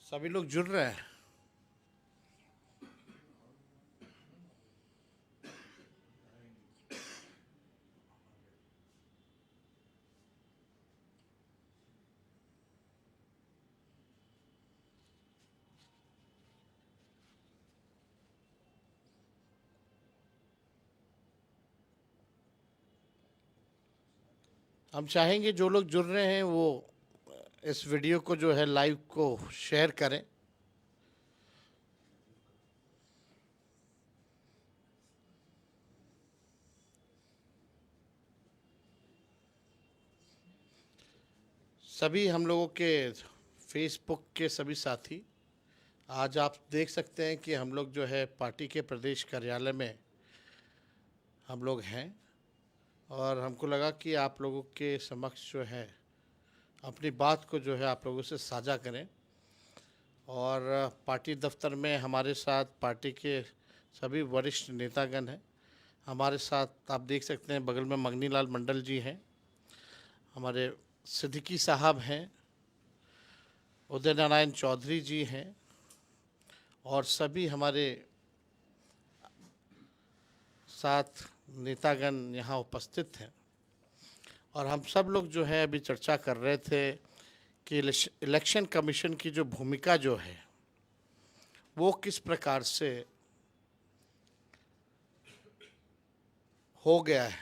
सभी लोग जुड़ रहे हैं। हम चाहेंगे जो लोग जुड़ रहे हैं वो इस वीडियो को जो है लाइव को शेयर करें। सभी हम लोगों के फेसबुक के सभी साथी, आज आप देख सकते हैं कि हम लोग जो है पार्टी के प्रदेश कार्यालय में हम लोग हैं और हमको लगा कि आप लोगों के समक्ष जो है अपनी बात को जो है आप लोगों से साझा करें। और पार्टी दफ्तर में हमारे साथ पार्टी के सभी वरिष्ठ नेतागण हैं। हमारे साथ आप देख सकते हैं बगल में मंगनी लाल मंडल जी हैं, हमारे सिद्दीकी साहब हैं, उदय नारायण चौधरी जी हैं और सभी हमारे साथ नेतागण यहाँ उपस्थित हैं। और हम सब लोग जो है अभी चर्चा कर रहे थे कि इलेक्शन कमीशन की जो भूमिका जो है वो किस प्रकार से हो गया है।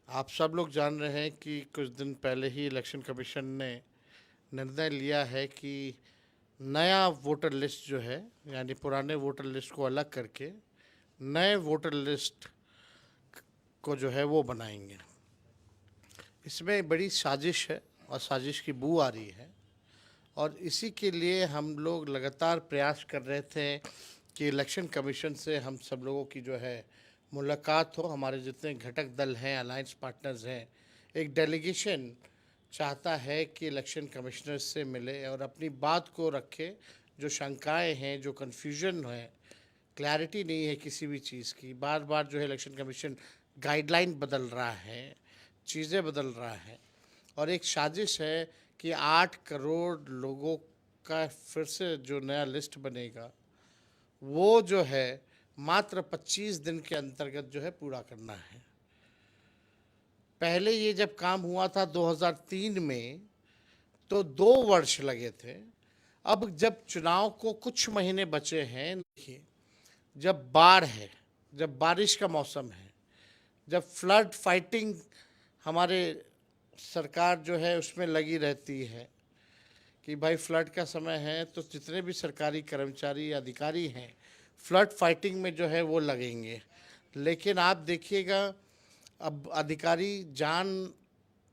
आप सब लोग जान रहे हैं कि कुछ दिन पहले ही इलेक्शन कमीशन ने निर्णय लिया है कि नया वोटर लिस्ट जो है, यानी पुराने वोटर लिस्ट को अलग करके नए वोटर लिस्ट को जो है वो बनाएंगे। इसमें बड़ी साजिश है और साजिश की बू आ रही है और इसी के लिए हम लोग लगातार प्रयास कर रहे थे कि इलेक्शन कमीशन से हम सब लोगों की जो है मुलाकात हो। हमारे जितने घटक दल हैं, अलायंस पार्टनर्स हैं, एक डेलीगेशन चाहता है कि इलेक्शन कमिश्नर से मिले और अपनी बात को रखे। जो शंकाएं हैं, जो कन्फ्यूजन है, क्लैरिटी नहीं है किसी भी चीज़ की, बार बार जो है इलेक्शन कमीशन गाइडलाइन बदल रहा है, चीज़ें बदल रहा है और एक साजिश है कि 8 करोड़ लोगों का फिर से जो नया लिस्ट बनेगा वो जो है मात्र 25 दिन के अंतर्गत जो है पूरा करना है। पहले ये जब काम हुआ था 2003 में तो 2 वर्ष लगे थे। अब जब चुनाव को कुछ महीने बचे हैं, देखिए जब बाढ़ है, जब बारिश का मौसम है, जब फ्लड फाइटिंग हमारे सरकार जो है उसमें लगी रहती है कि भाई फ्लड का समय है तो जितने भी सरकारी कर्मचारी अधिकारी हैं फ्लड फाइटिंग में जो है वो लगेंगे। लेकिन आप देखिएगा अब अधिकारी जान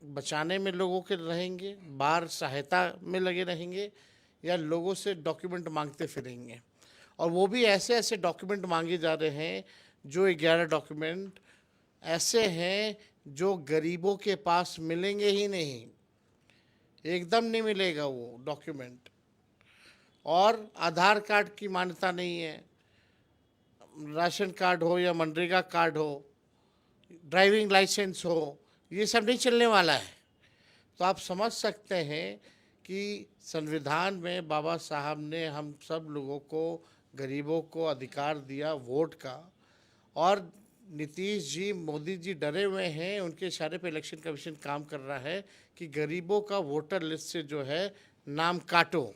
बचाने में लोगों के रहेंगे, बाढ़ सहायता में लगे रहेंगे या लोगों से डॉक्यूमेंट मांगते फिरेंगे। और वो भी ऐसे ऐसे डॉक्यूमेंट मांगे जा रहे हैं जो 11 डॉक्यूमेंट ऐसे हैं जो गरीबों के पास मिलेंगे ही नहीं, एकदम नहीं मिलेगा वो डॉक्यूमेंट। और आधार कार्ड की मान्यता नहीं है, राशन कार्ड हो या मनरेगा कार्ड हो, ड्राइविंग लाइसेंस हो, ये सब नहीं चलने वाला है। तो आप समझ सकते हैं कि संविधान में बाबा साहब ने हम सब लोगों को, गरीबों को अधिकार दिया वोट का। और नीतीश जी, मोदी जी डरे हुए हैं, उनके इशारे पे इलेक्शन कमीशन काम कर रहा है कि गरीबों का वोटर लिस्ट से जो है नाम काटो।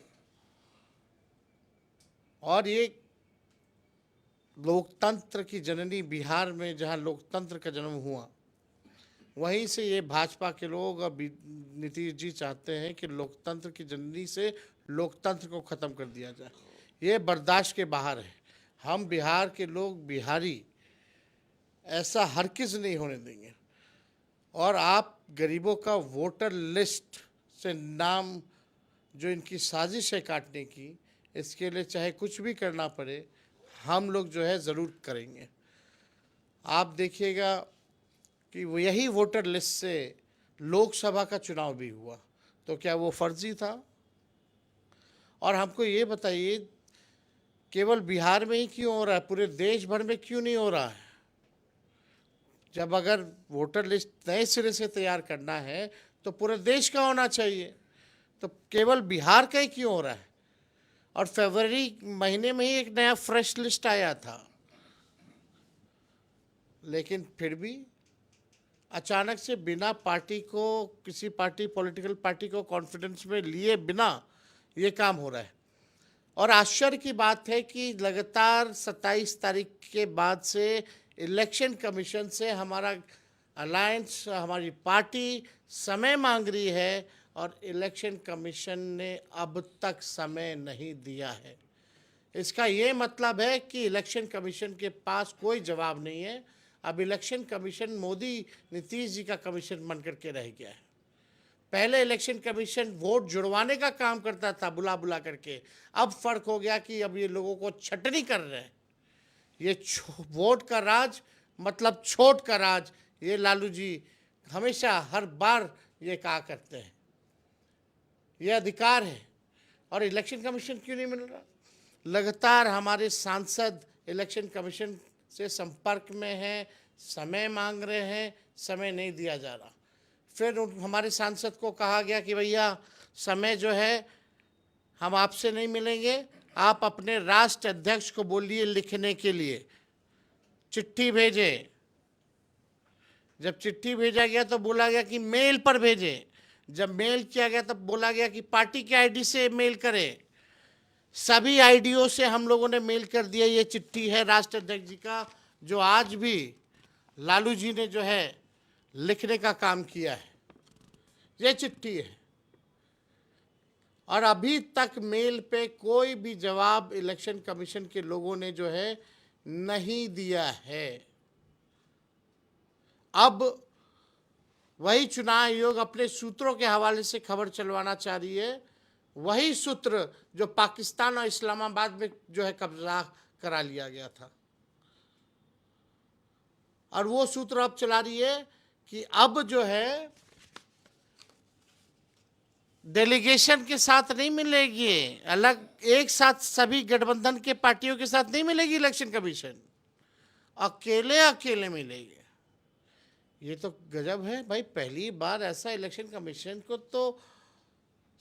और ये लोकतंत्र की जननी बिहार में जहाँ लोकतंत्र का जन्म हुआ, वहीं से ये भाजपा के लोग और नीतीश जी चाहते हैं कि लोकतंत्र की जननी से लोकतंत्र को ख़त्म कर दिया जाए। ये बर्दाश्त के बाहर है। हम बिहार के लोग, बिहारी ऐसा हरगिज़ नहीं होने देंगे। और आप गरीबों का वोटर लिस्ट से नाम, जो इनकी साजिश है काटने की, इसके लिए चाहे कुछ भी करना पड़े हम लोग जो है ज़रूर करेंगे। आप देखिएगा कि वो यही वोटर लिस्ट से लोकसभा का चुनाव भी हुआ, तो क्या वो फर्जी था? और हमको ये बताइए केवल बिहार में ही क्यों हो रहा है, पूरे देश भर में क्यों नहीं हो रहा है? जब अगर वोटर लिस्ट नए सिरे से तैयार करना है तो पूरे देश का होना चाहिए, तो केवल बिहार का ही क्यों हो रहा है? और फरवरी महीने में ही एक नया फ्रेश लिस्ट आया था। लेकिन फिर भी अचानक से बिना पार्टी को, किसी पार्टी, पॉलिटिकल पार्टी को कॉन्फिडेंस में लिए बिना ये काम हो रहा है। और आश्चर्य की बात है कि लगातार 27 तारीख के बाद से इलेक्शन कमीशन से हमारा अलायंस, हमारी पार्टी समय मांग रही है और इलेक्शन कमीशन ने अब तक समय नहीं दिया है। इसका ये मतलब है कि इलेक्शन कमीशन के पास कोई जवाब नहीं है। अब इलेक्शन कमीशन मोदी नीतीश जी का कमीशन बन करके रह गया है। पहले इलेक्शन कमीशन वोट जुड़वाने का काम करता था बुला बुला करके, अब फर्क हो गया कि अब ये लोगों को छटनी कर रहे हैं। ये वोट का राज मतलब छोट का राज, ये लालू जी हमेशा हर बार ये कहा करते हैं। ये अधिकार है और इलेक्शन कमीशन क्यों नहीं मिल रहा? लगातार हमारे सांसद इलेक्शन कमीशन से संपर्क में हैं, समय मांग रहे हैं, समय नहीं दिया जा रहा। फिर हमारे सांसद को कहा गया कि भैया समय जो है हम आपसे नहीं मिलेंगे, आप अपने राष्ट्र अध्यक्ष को बोलिए लिखने के लिए, चिट्ठी भेजे। जब चिट्ठी भेजा गया तो बोला गया कि मेल पर भेजे। जब मेल किया गया तब बोला गया कि पार्टी के आईडी से मेल करें। सभी आईडियो से हम लोगों ने मेल कर दिया। ये चिट्ठी है राष्ट्र अध्यक्ष जी का, जो आज भी लालू जी ने जो है लिखने का काम किया है। ये चिट्ठी है और अभी तक मेल पे कोई भी जवाब इलेक्शन कमीशन के लोगों ने जो है नहीं दिया है। अब वही चुनाव आयोग अपने सूत्रों के हवाले से खबर चलवाना चाह रही है, वही सूत्र जो पाकिस्तान और इस्लामाबाद में जो है कब्जा करा लिया गया था। और वो सूत्र अब चला रही है कि अब जो है डेलीगेशन के साथ नहीं मिलेगी, अलग एक साथ सभी गठबंधन के पार्टियों के साथ नहीं मिलेगी इलेक्शन कमीशन, अकेले अकेले मिलेगी। ये तो गजब है भाई। पहली बार ऐसा इलेक्शन कमीशन को तो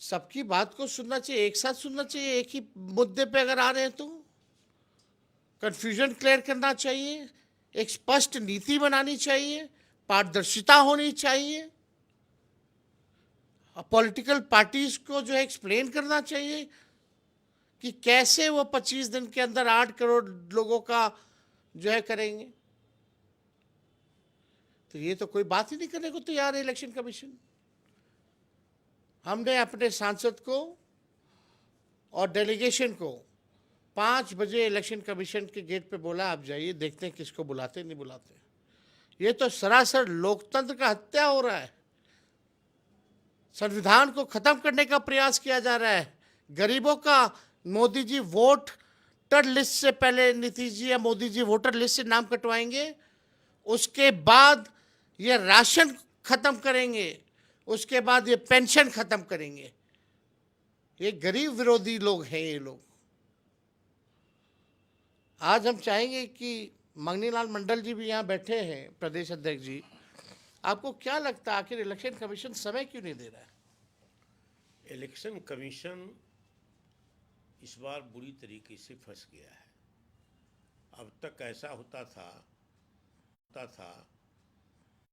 सबकी बात को सुनना चाहिए, एक साथ सुनना चाहिए। एक ही मुद्दे पे अगर आ रहे हैं तो कंफ्यूजन क्लियर करना चाहिए, एक स्पष्ट नीति बनानी चाहिए, पारदर्शिता होनी चाहिए, पॉलिटिकल पार्टीज को जो है एक्सप्लेन करना चाहिए कि कैसे वो 25 दिन के अंदर 8 करोड़ लोगों का जो है करेंगे। तो ये तो कोई बात ही नहीं करने को तैयार है इलेक्शन कमीशन। हमने अपने सांसद को और डेलीगेशन को 5 बजे इलेक्शन कमीशन के गेट पे बोला, आप जाइए, देखते हैं किसको बुलाते नहीं बुलाते। ये तो सरासर लोकतंत्र का हत्या हो रहा है। संविधान को खत्म करने का प्रयास किया जा रहा है। गरीबों का मोदी जी वोटर लिस्ट से पहले नीतीश जी या मोदी जी वोटर लिस्ट से नाम कटवाएंगे, उसके बाद ये राशन खत्म करेंगे, उसके बाद ये पेंशन खत्म करेंगे। ये गरीब विरोधी लोग हैं ये लोग। आज हम चाहेंगे कि मंगनीलाल मंडल जी भी यहाँ बैठे हैं, प्रदेश अध्यक्ष जी, आपको क्या लगता है आखिर इलेक्शन कमीशन समय क्यों नहीं दे रहा है? इलेक्शन कमीशन इस बार बुरी तरीके से फंस गया है। अब तक ऐसा होता था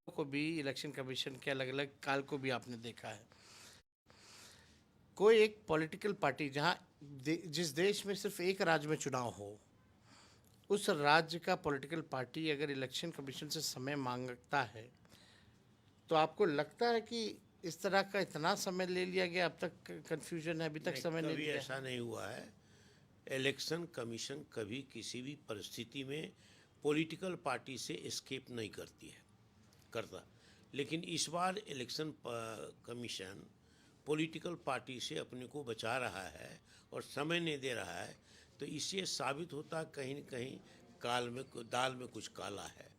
को भी इलेक्शन कमीशन के अलग अलग काल को भी आपने देखा है। कोई एक पॉलिटिकल पार्टी जहां जिस देश में सिर्फ एक राज्य में चुनाव हो, उस राज्य का पॉलिटिकल पार्टी अगर इलेक्शन कमीशन से समय मांगता है तो आपको लगता है कि इस तरह का इतना समय ले लिया गया? अब तक कंफ्यूजन है, अभी तक समय नहीं दिया। ऐसा नहीं हुआ है। इलेक्शन कमीशन कभी किसी भी परिस्थिति में पॉलिटिकल पार्टी से एस्केप नहीं करता। लेकिन इस बार इलेक्शन कमीशन पॉलिटिकल पार्टी से अपने को बचा रहा है और समय नहीं दे रहा है। तो इससे साबित होता कहीं न कहीं दाल में कुछ काला है।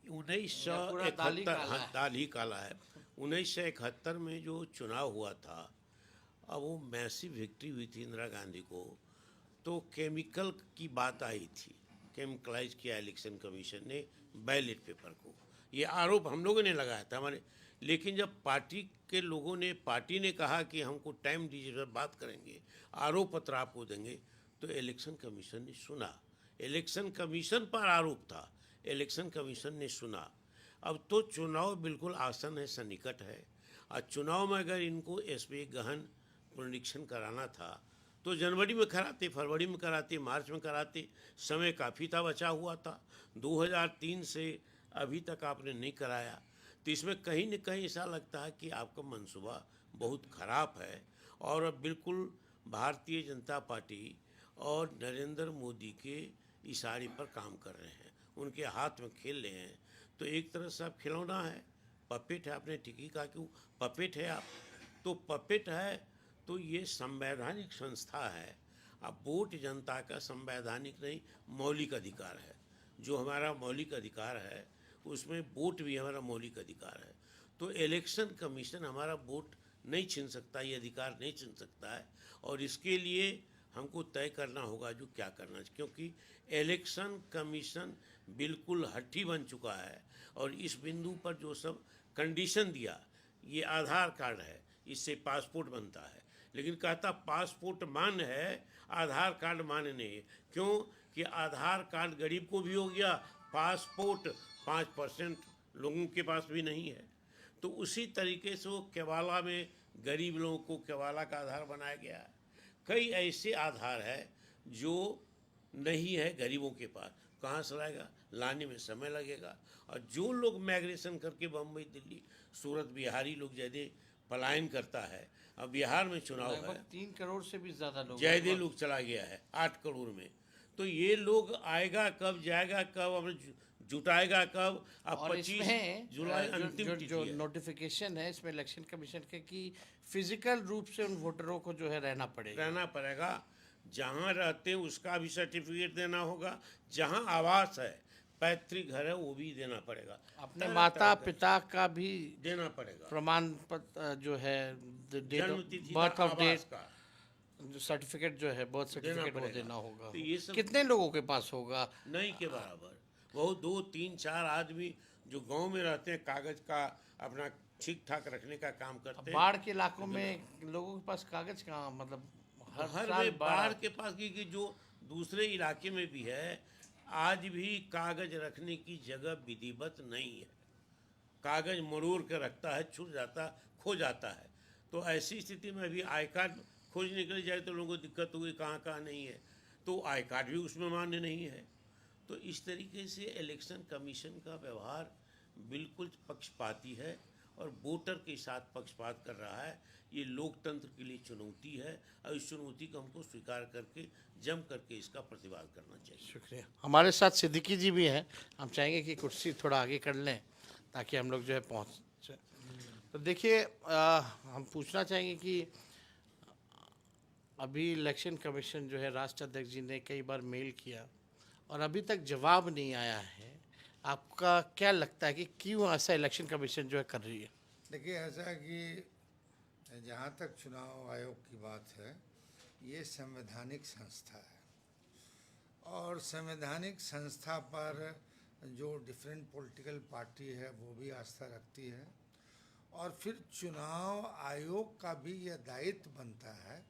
1971 दाल ही काला है। 1971 में जो चुनाव हुआ था, अब वो मैसिव विक्ट्री हुई थी इंदिरा गांधी को, तो केमिकल की बात आई थी, केमिकलाइज किया इलेक्शन कमीशन ने बैलेट पेपर को, ये आरोप हम लोगों ने लगाया था हमारे। लेकिन जब पार्टी ने कहा कि हमको टाइम दीजिए, जब बात करेंगे, आरोप पत्र आपको देंगे, तो इलेक्शन कमीशन ने सुना। इलेक्शन कमीशन पर आरोप था, इलेक्शन कमीशन ने सुना। अब तो चुनाव बिल्कुल आसन है, सन्निकट है, और चुनाव में अगर इनको इसमें गहन पुनरीक्षण कराना था तो जनवरी में कराते, फरवरी में कराते, मार्च में कराते, समय काफ़ी था, बचा हुआ था। 2003 से अभी तक आपने नहीं कराया, तो इसमें कहीं न कहीं ऐसा लगता है कि आपका मंसूबा बहुत खराब है, और अब बिल्कुल भारतीय जनता पार्टी और नरेंद्र मोदी के इशारे पर काम कर रहे हैं, उनके हाथ में खेल रहे हैं। तो एक तरह से आप खिलौना है, पपेट है। आपने ठीक ही कहा, क्यों पपेट है आप, तो पपेट है तो ये संवैधानिक संस्था है। अब वोट जनता का संवैधानिक नहीं, मौलिक अधिकार है। जो हमारा मौलिक अधिकार है उसमें वोट भी हमारा मौलिक अधिकार है। तो इलेक्शन कमीशन हमारा वोट नहीं छीन सकता, ये अधिकार नहीं छीन सकता है, और इसके लिए हमको तय करना होगा जो क्या करना है, क्योंकि इलेक्शन कमीशन बिल्कुल हट्टी बन चुका है। और इस बिंदु पर जो सब कंडीशन दिया, ये आधार कार्ड है, इससे पासपोर्ट बनता है, लेकिन कहता पासपोर्ट मान्य है, आधार कार्ड मान्य नहीं है। क्यों कि आधार कार्ड गरीब को भी हो गया, पासपोर्ट 5% लोगों के पास भी नहीं है। तो उसी तरीके से वो केवाला में गरीब लोगों को केवाला का आधार बनाया गया है। कई ऐसे आधार है जो नहीं है गरीबों के पास, कहाँ से लाएगा, लाने में समय लगेगा। और जो लोग माइग्रेशन करके बम्बई, दिल्ली, सूरत, बिहारी लोग जैसे पलायन करता है, अब बिहार में चुनाव है, 3 करोड़ से भी ज्यादा लोग, जयदे लोग चला गया है 8 करोड़ में। तो ये लोग आएगा कब, जाएगा कब, हमें जुटाएगा कब। अब और 25 इसमें जुलाई जो अंतिम जो, तिथि जो है। नोटिफिकेशन है इसमें इलेक्शन कमीशन के कि फिजिकल रूप से उन वोटरों को जो है रहना पड़ेगा। जहाँ रहते हैं उसका भी सर्टिफिकेट देना होगा, जहाँ आवास है, पैतृक घर है, वो भी देना पड़ेगा, अपने तरह माता तरह का पिता का भी देना पड़ेगा, प्रमाण पत्र जो है, डेट जन्म ऑफ तिथि का, बर्थ ऑफ डेट, आवास का जो सर्टिफिकेट जो है, बर्थ देना सर्टिफिकेट वो पड़ेगा। देना होगा। तो ये सब कितने लोगों के पास होगा? नहीं के बराबर। वो 2, 3, 4 आदमी जो गांव में रहते हैं, कागज का अपना ठीक ठाक रखने का काम करते हैं। बाढ़ के इलाकों में लोगों के पास कागज कहाँ, मतलब हर हर साल में बाढ़ बाढ़ के पास की जो दूसरे इलाके में भी है, आज भी कागज रखने की जगह विधिवत नहीं है। कागज मरोड़ कर रखता है, छूट जाता, खो जाता है। तो ऐसी स्थिति में अभी आई कार्ड खोज निकल जाए तो लोगों को दिक्कत होगी, कहाँ कहाँ नहीं है, तो आई कार्ड भी उसमें मान्य नहीं है। तो इस तरीके से इलेक्शन कमीशन का व्यवहार बिल्कुल पक्षपाती है और वोटर के साथ पक्षपात कर रहा है। ये लोकतंत्र के लिए चुनौती है, और इस चुनौती को हमको स्वीकार करके जम करके इसका प्रतिवाद करना चाहिए। शुक्रिया। हमारे साथ सिद्दीकी जी भी हैं, हम चाहेंगे कि कुर्सी थोड़ा आगे कर लें ताकि हम लोग जो है पहुँच। तो देखिए, हम पूछना चाहेंगे कि अभी इलेक्शन कमीशन जो है, राष्ट्र अध्यक्ष जी ने कई बार मेल किया और अभी तक जवाब नहीं आया है। आपका क्या लगता है कि क्यों ऐसा इलेक्शन कमीशन जो है कर रही है? देखिए, ऐसा है कि जहाँ तक चुनाव आयोग की बात है, ये संवैधानिक संस्था है, और संवैधानिक संस्था पर जो डिफरेंट पॉलिटिकल पार्टी है वो भी आस्था रखती है। और फिर चुनाव आयोग का भी यह दायित्व बनता है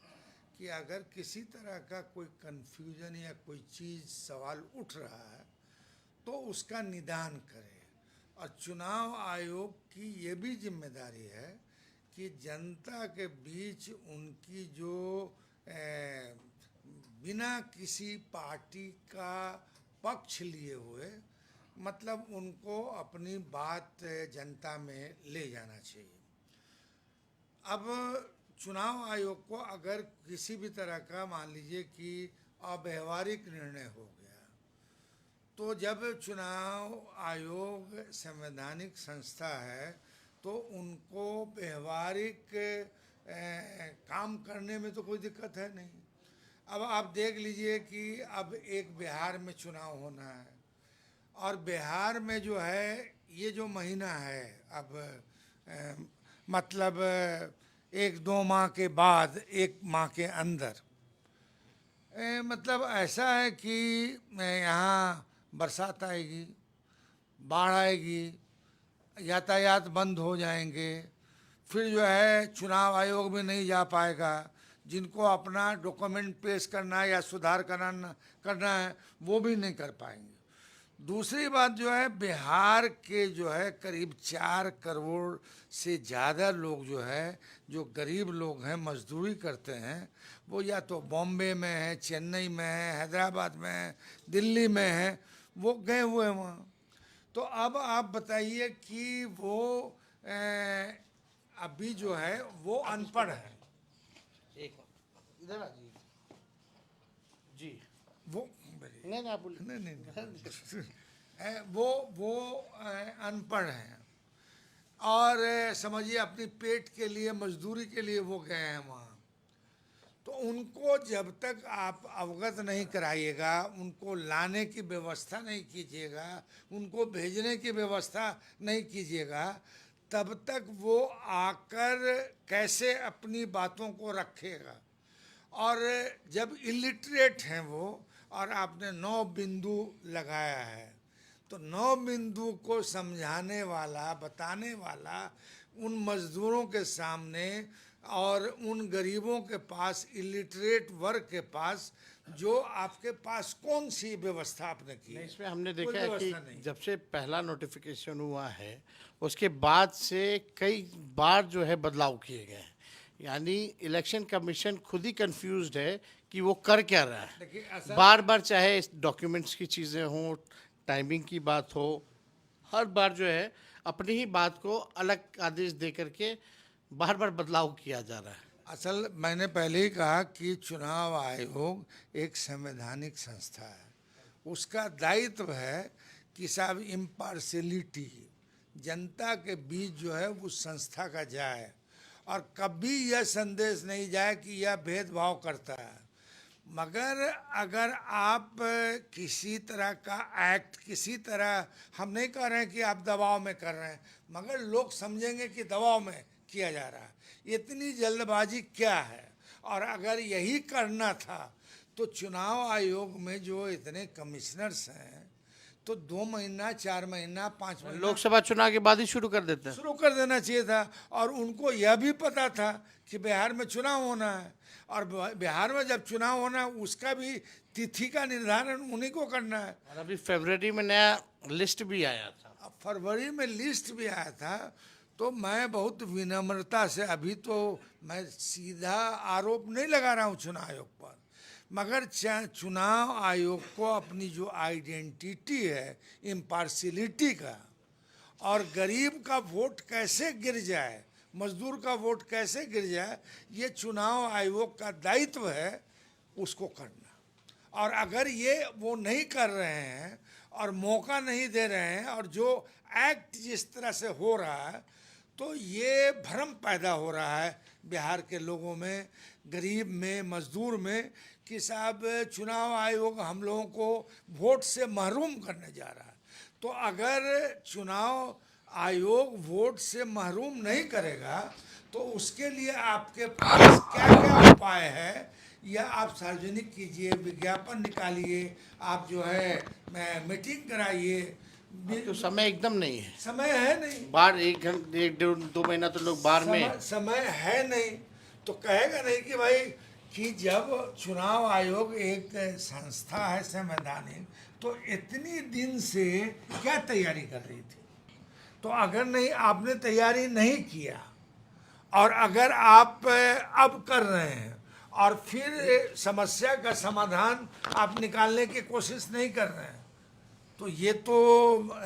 कि अगर किसी तरह का कोई कन्फ्यूजन या कोई चीज़, सवाल उठ रहा है तो उसका निदान करे। और चुनाव आयोग की ये भी जिम्मेदारी है कि जनता के बीच उनकी जो बिना किसी पार्टी का पक्ष लिए हुए, मतलब उनको अपनी बात जनता में ले जाना चाहिए। अब चुनाव आयोग को अगर किसी भी तरह का, मान लीजिए कि अव्यवहारिक निर्णय हो गया, तो जब चुनाव आयोग संवैधानिक संस्था है तो उनको व्यवहारिक काम करने में तो कोई दिक्कत है नहीं। अब आप देख लीजिए कि अब एक बिहार में चुनाव होना है, और बिहार में जो है ये जो महीना है, अब मतलब 1-2 माह के बाद, 1 माह के अंदर, मतलब ऐसा है कि यहाँ बरसात आएगी, बाढ़ आएगी, यातायात बंद हो जाएंगे, फिर जो है चुनाव आयोग भी नहीं जा पाएगा, जिनको अपना डॉक्यूमेंट पेश करना है या सुधार करना है वो भी नहीं कर पाएंगे। दूसरी बात जो है, बिहार के जो है करीब 4 करोड़ से ज़्यादा लोग जो है, जो गरीब लोग हैं, मजदूरी करते हैं, वो या तो बॉम्बे में है, चेन्नई में है, हैदराबाद में है, दिल्ली में है, वो गए हुए हैं वहाँ। तो अब आप बताइए कि वो अभी जो है वो अनपढ़ है, एक इधर आ जी वो नहीं आप बोलिए। नहीं वो अनपढ़ हैं और समझिए अपनी पेट के लिए, मजदूरी के लिए वो गए हैं वहाँ। तो उनको जब तक आप अवगत नहीं कराइएगा, उनको लाने की व्यवस्था नहीं कीजिएगा, उनको भेजने की व्यवस्था नहीं कीजिएगा, तब तक वो आकर कैसे अपनी बातों को रखेगा। और जब इलिटरेट हैं वो, और आपने 9 बिंदु लगाया है, तो 9 बिंदु को समझाने वाला, बताने वाला उन मजदूरों के सामने और उन गरीबों के पास, इलिटरेट वर्ग के पास, जो आपके पास कौन सी व्यवस्था आपने की है? इसमें हमने कोई देखा है व्यवस्था नहीं। कि जब से पहला नोटिफिकेशन हुआ है उसके बाद से कई बार जो है बदलाव किए गए हैं। यानी इलेक्शन कमीशन खुद ही कंफ्यूज्ड है कि वो कर क्या रहा देखिए, है। बार बार चाहे डॉक्यूमेंट्स की चीज़ें हों, टाइमिंग की बात हो, हर बार जो है अपनी ही बात को अलग आदेश दे करके बार बार बदलाव किया जा रहा है। असल मैंने पहले ही कहा कि चुनाव आयोग एक संवैधानिक संस्था है, उसका दायित्व है कि साहब इम्पार्शलिटी जनता के बीच जो है उस संस्था का जाए, और कभी यह संदेश नहीं जाए कि यह भेदभाव करता है। मगर अगर आप किसी तरह का एक्ट, किसी तरह, हम नहीं कह रहे हैं कि आप दबाव में कर रहे हैं, मगर लोग समझेंगे कि दबाव में किया जा रहा है, इतनी जल्दबाजी क्या है। और अगर यही करना था तो चुनाव आयोग में जो इतने कमिश्नर्स हैं, तो 2 महीना, 4 महीना, 5 महीना लोकसभा चुनाव के बाद ही शुरू कर देते हैं। शुरू कर देना चाहिए था। और उनको यह भी पता था कि बिहार में चुनाव होना है, और बिहार में जब चुनाव होना है उसका भी तिथि का निर्धारण उन्हीं को करना है। और अभी फरवरी में नया लिस्ट भी आया था। अब फरवरी में लिस्ट भी आया था, तो मैं बहुत विनम्रता से, अभी तो मैं सीधा आरोप नहीं लगा रहा हूँ चुनाव आयोग पर, मगर चुनाव आयोग को अपनी जो आइडेंटिटी है इम्पार्शियलिटी का, और गरीब का वोट कैसे गिर जाए, मजदूर का वोट कैसे गिर जाए, ये चुनाव आयोग का दायित्व है उसको करना। और अगर ये वो नहीं कर रहे हैं और मौका नहीं दे रहे हैं, और जो एक्ट जिस तरह से हो रहा है, तो ये भ्रम पैदा हो रहा है बिहार के लोगों में, गरीब में, मजदूर में, कि साहब चुनाव आयोग हम लोगों को वोट से महरूम करने जा रहा है। तो अगर चुनाव आयोग वोट से महरूम नहीं करेगा, तो उसके लिए आपके पास क्या क्या उपाय है, या आप सार्वजनिक कीजिए, विज्ञापन निकालिए, आप जो है मीटिंग कराइए। तो समय एकदम नहीं है, समय है नहीं, बाहर 1 घंटे, 1-2 महीना तो लोग बाहर में। समय है नहीं, तो कहेगा नहीं कि भाई, कि जब चुनाव आयोग एक संस्था है संवैधानिक, तो इतनी दिन से क्या तैयारी कर रही थी। तो अगर नहीं, आपने तैयारी नहीं किया, और अगर आप अब कर रहे हैं और फिर समस्या का समाधान आप निकालने की कोशिश नहीं कर रहे हैं, तो ये तो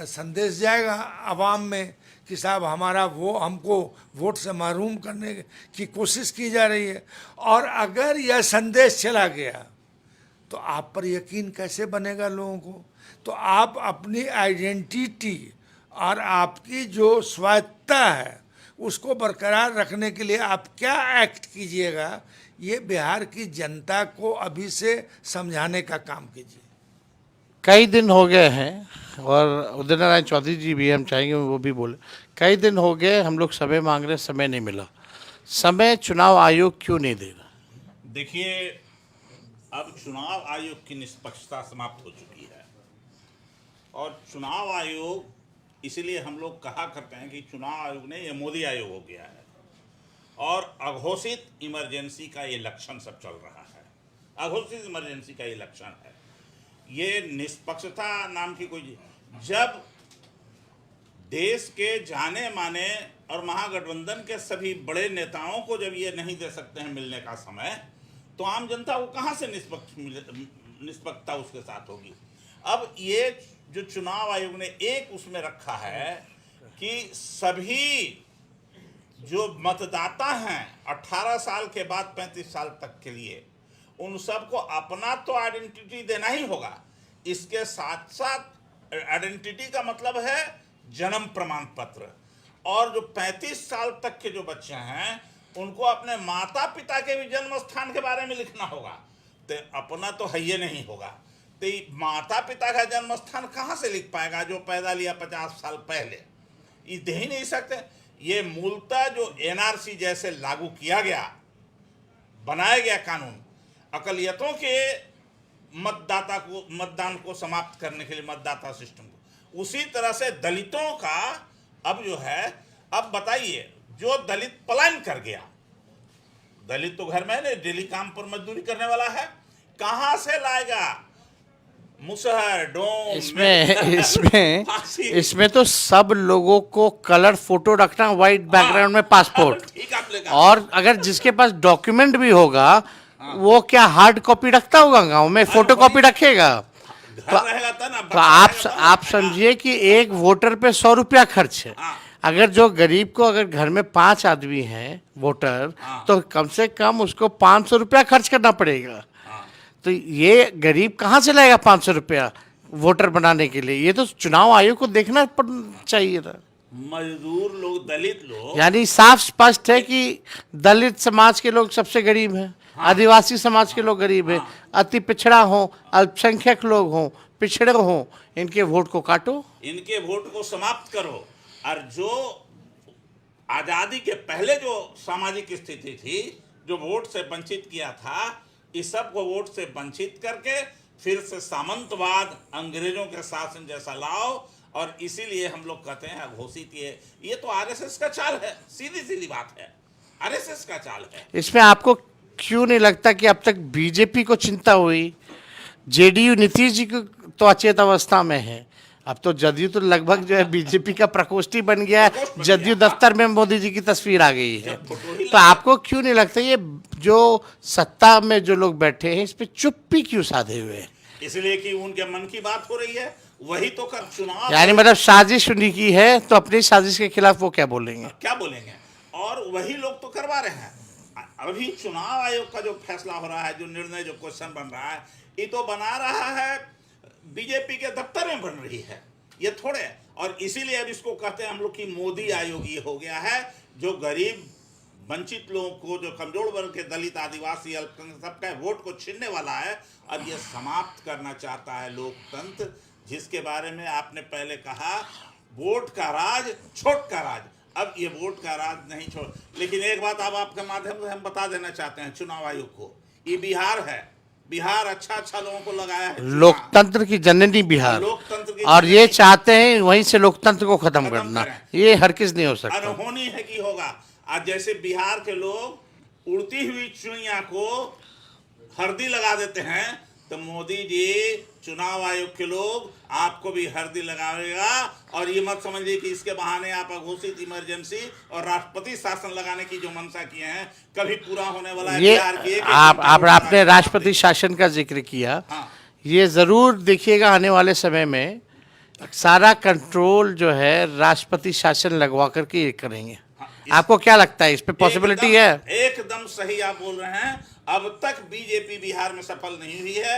संदेश जाएगा आवाम में कि साहब हमारा वो, हमको वोट से महरूम करने की कोशिश की जा रही है। और अगर यह संदेश चला गया, तो आप पर यकीन कैसे बनेगा लोगों को। तो आप अपनी आइडेंटिटी और आपकी जो स्वायत्ता है उसको बरकरार रखने के लिए आप क्या एक्ट कीजिएगा, ये बिहार की जनता को अभी से समझाने का काम कीजिए। कई दिन हो गए हैं, और उदय नारायण चौधरी जी भी, हम चाहेंगे वो भी बोले, कई दिन हो गए हम लोग समय मांग रहे, समय नहीं मिला। समय चुनाव आयोग क्यों नहीं दे रहा? देखिए, अब चुनाव आयोग की निष्पक्षता समाप्त हो चुकी है, और चुनाव आयोग इसीलिए हम लोग कहा करते हैं कि चुनाव आयोग ने ये मोदी आयोग हो गया है और अघोषित इमरजेंसी का ये लक्षण सब चल रहा है। अघोषित इमरजेंसी का ये लक्षण है। ये निष्पक्षता नाम की कोई, जब देश के जाने माने और महागठबंधन के सभी बड़े नेताओं को जब ये नहीं दे सकते हैं मिलने का समय, तो आम जनता को कहाँ से निष्पक्षता उसके साथ होगी। अब ये जो चुनाव आयोग ने एक उसमें रखा है कि सभी जो मतदाता हैं 18 साल के बाद 35 साल तक के लिए, उन सबको अपना तो आइडेंटिटी देना ही होगा। इसके साथ साथ आइडेंटिटी का मतलब है जन्म प्रमाण पत्र, और जो 35 साल तक के जो बच्चे हैं उनको अपने माता पिता के भी जन्म स्थान के बारे में लिखना होगा। तो अपना तो है ये नहीं होगा, तो माता पिता का जन्म स्थान कहाँ से लिख पाएगा जो पैदा लिया 50 साल पहले, ये दे ही नहीं सकते। ये मूलतः जो एनआरसी जैसे लागू किया गया, बनाया गया कानून, अकलियतों के मतदान को समाप्त करने के लिए, मतदाता सिस्टम को, उसी तरह से दलितों का अब जो है, अब बताइए जो दलित पलायन कर गया, दलित तो घर में नहीं, डेली काम पर मजदूरी करने वाला है, कहां से लाएगा मुसहर डोम? इसमें तो सब लोगों को कलर फोटो रखना, व्हाइट बैकग्राउंड में पासपोर्ट, ठीक आपने कहा। और अगर जिसके पास डॉक्यूमेंट भी होगा वो क्या हार्ड कॉपी रखता होगा गांव में, फोटो कॉपी रखेगा? तो आप समझिए कि एक वोटर पे 100 रुपया खर्च है। अगर जो गरीब को, अगर घर में 5 आदमी हैं वोटर, तो कम से कम उसको 500 रुपया खर्च करना पड़ेगा। तो ये गरीब कहाँ से लाएगा 500 रुपया वोटर बनाने के लिए? ये तो चुनाव आयोग को देखना चाहिए था। मजदूर लोग, दलित लोग, यानी साफ स्पष्ट है कि दलित समाज के लोग सबसे गरीब हैं, आदिवासी समाज के लोग गरीब हैं, अति पिछड़ा हो, अल्पसंख्यक लोग हों, पिछड़े हों, इनके वोट को काटो, इनके वोट को समाप्त करो। और जो आजादी के पहले जो सामाजिक स्थिति थी, जो वोट से वंचित किया था, इस सब को वोट से वंचित करके फिर से सामंतवाद, अंग्रेजों के शासन जैसा लाओ। और इसीलिए हम लोग कहते हैं अघोषित, ये तो आरएसएस का चाल है, सीधी सीधी बात है, आरएसएस का चाल है। इसमें आपको क्यों नहीं लगता कि अब तक बीजेपी को चिंता हुई? जेडीयू नीतीश जी को तो अचेत अवस्था में है, अब तो जदयू तो लगभग जो है बीजेपी का प्रकोष्ठी बन गया है, जदयू दफ्तर में मोदी जी की तस्वीर आ गई है। तो आपको क्यों नहीं लगता ये जो सत्ता में जो लोग बैठे हैं इस पे चुप्पी क्यों साधे हुए हैं? इसलिए कि उनके मन की बात हो रही है, वही तो कर चुनाव, यानी मतलब साजिश उन्हीं की है, तो अपनी साजिश के खिलाफ वो क्या बोलेंगे? क्या बोलेंगे? और वही लोग तो करवा रहे हैं। अभी चुनाव आयोग का जो फैसला हो रहा है, जो निर्णय, जो क्वेश्चन बन रहा है, ये तो बना रहा है बीजेपी के दफ्तर में बन रही है, ये थोड़े। और इसीलिए अब इसको कहते हैं हम लोग कि मोदी आयोग ये हो गया है, जो गरीब वंचित लोगों को, जो कमजोर वर्ग के दलित, आदिवासी, अल्पसंख्यक सबका वोट को छीनने वाला है। अब ये समाप्त करना चाहता है लोकतंत्र, जिसके बारे में आपने पहले कहा वोट का राज, छोट का राज। अब ये वोट का राज नहीं छोड़। लेकिन एक बात अब आपके माध्यम से हम बता देना चाहते हैं चुनाव आयोग को, ये बिहार है, बिहार अच्छा लोगों को लगाया है, लोकतंत्र की जननी बिहार, लोकतंत्र की, और ये चाहते हैं वहीं से लोकतंत्र को खत्म करना। ये हरगिज नहीं हो सकता। अनहोनी है कि होगा। आज जैसे बिहार के लोग उड़ती हुई चिड़िया को हल्दी लगा देते हैं, तो मोदी जी, चुनाव आयोग के लोग आपको भी हल्दी लगाएगा। और ये मत समझिए कि इसके बहाने आप अघोषित इमरजेंसी और राष्ट्रपति शासन लगाने की जो मंशा किए हैं कभी पूरा होने वाला है। ये आपने राष्ट्रपति शासन का जिक्र किया, ये जरूर देखिएगा आने वाले समय में सारा कंट्रोल जो है राष्ट्रपति शासन लगवा करके ये करेंगे। आपको क्या लगता है इस पे पॉसिबिलिटी है? एकदम सही आप बोल रहे हैं। अब तक बीजेपी बिहार में सफल नहीं हुई है।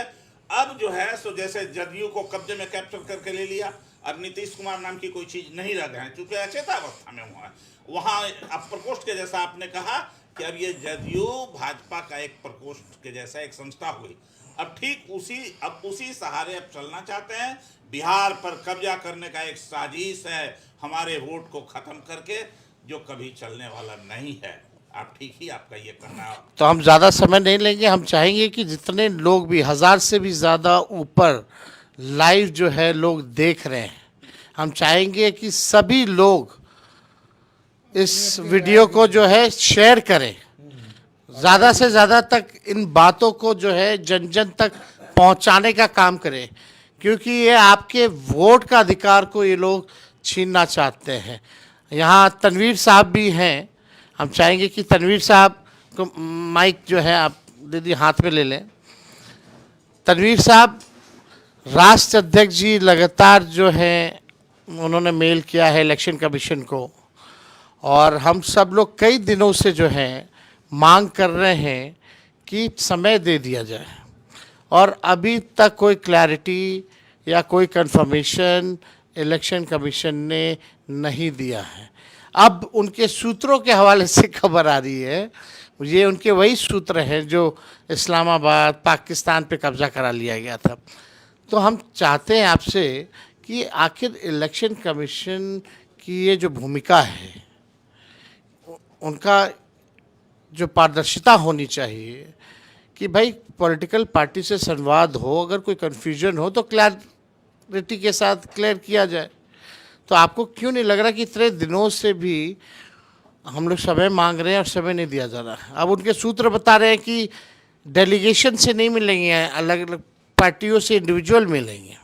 अब जो है सो जैसे जदयू को कब्जे में कैप्चर करके ले लिया, अब नीतीश कुमार नाम की कोई चीज नहीं रह गए हैं, चूंकि अचेतावस्था में हुआ है। वहाँ अब प्रकोष्ठ के जैसा आपने कहा कि अब ये जदयू भाजपा का एक प्रकोष्ठ के जैसा एक संस्था हुई। अब ठीक उसी सहारे अब चलना चाहते हैं। बिहार पर कब्जा करने का एक साजिश है, हमारे वोट को खत्म करके, जो कभी चलने वाला नहीं है। आप ठीक ही आपका ये कहना। तो हम ज़्यादा समय नहीं लेंगे, हम चाहेंगे कि जितने लोग भी 1000 से भी ज़्यादा ऊपर लाइव जो है लोग देख रहे हैं, हम चाहेंगे कि सभी लोग इस वीडियो को जो है शेयर करें, ज़्यादा से ज़्यादा तक इन बातों को जो है जन जन तक पहुंचाने का काम करें, क्योंकि ये आपके वोट का अधिकार को ये लोग छीनना चाहते हैं। यहाँ तनवीर साहब भी हैं, हम चाहेंगे कि तनवीर साहब को माइक जो है आप दीदी हाथ में ले लें। तनवीर साहब, राष्ट्र अध्यक्ष जी लगातार जो है उन्होंने मेल किया है इलेक्शन कमीशन को, और हम सब लोग कई दिनों से जो है मांग कर रहे हैं कि समय दे दिया जाए, और अभी तक कोई क्लैरिटी या कोई कंफर्मेशन इलेक्शन कमीशन ने नहीं दिया है। अब उनके सूत्रों के हवाले से खबर आ रही है, ये उनके वही सूत्र हैं जो इस्लामाबाद पाकिस्तान पे कब्ज़ा करा लिया गया था। तो हम चाहते हैं आपसे कि आखिर इलेक्शन कमीशन की ये जो भूमिका है, उनका जो पारदर्शिता होनी चाहिए कि भाई पॉलिटिकल पार्टी से संवाद हो, अगर कोई कन्फ्यूजन हो तो क्लैरिटी के साथ क्लियर किया जाए। तो आपको क्यों नहीं लग रहा कि इतने दिनों से भी हम लोग समय मांग रहे हैं और समय नहीं दिया जा रहा है? अब उनके सूत्र बता रहे हैं कि डेलीगेशन से नहीं मिलेंगे, अलग अलग पार्टियों से इंडिविजुअल मिलेंगे।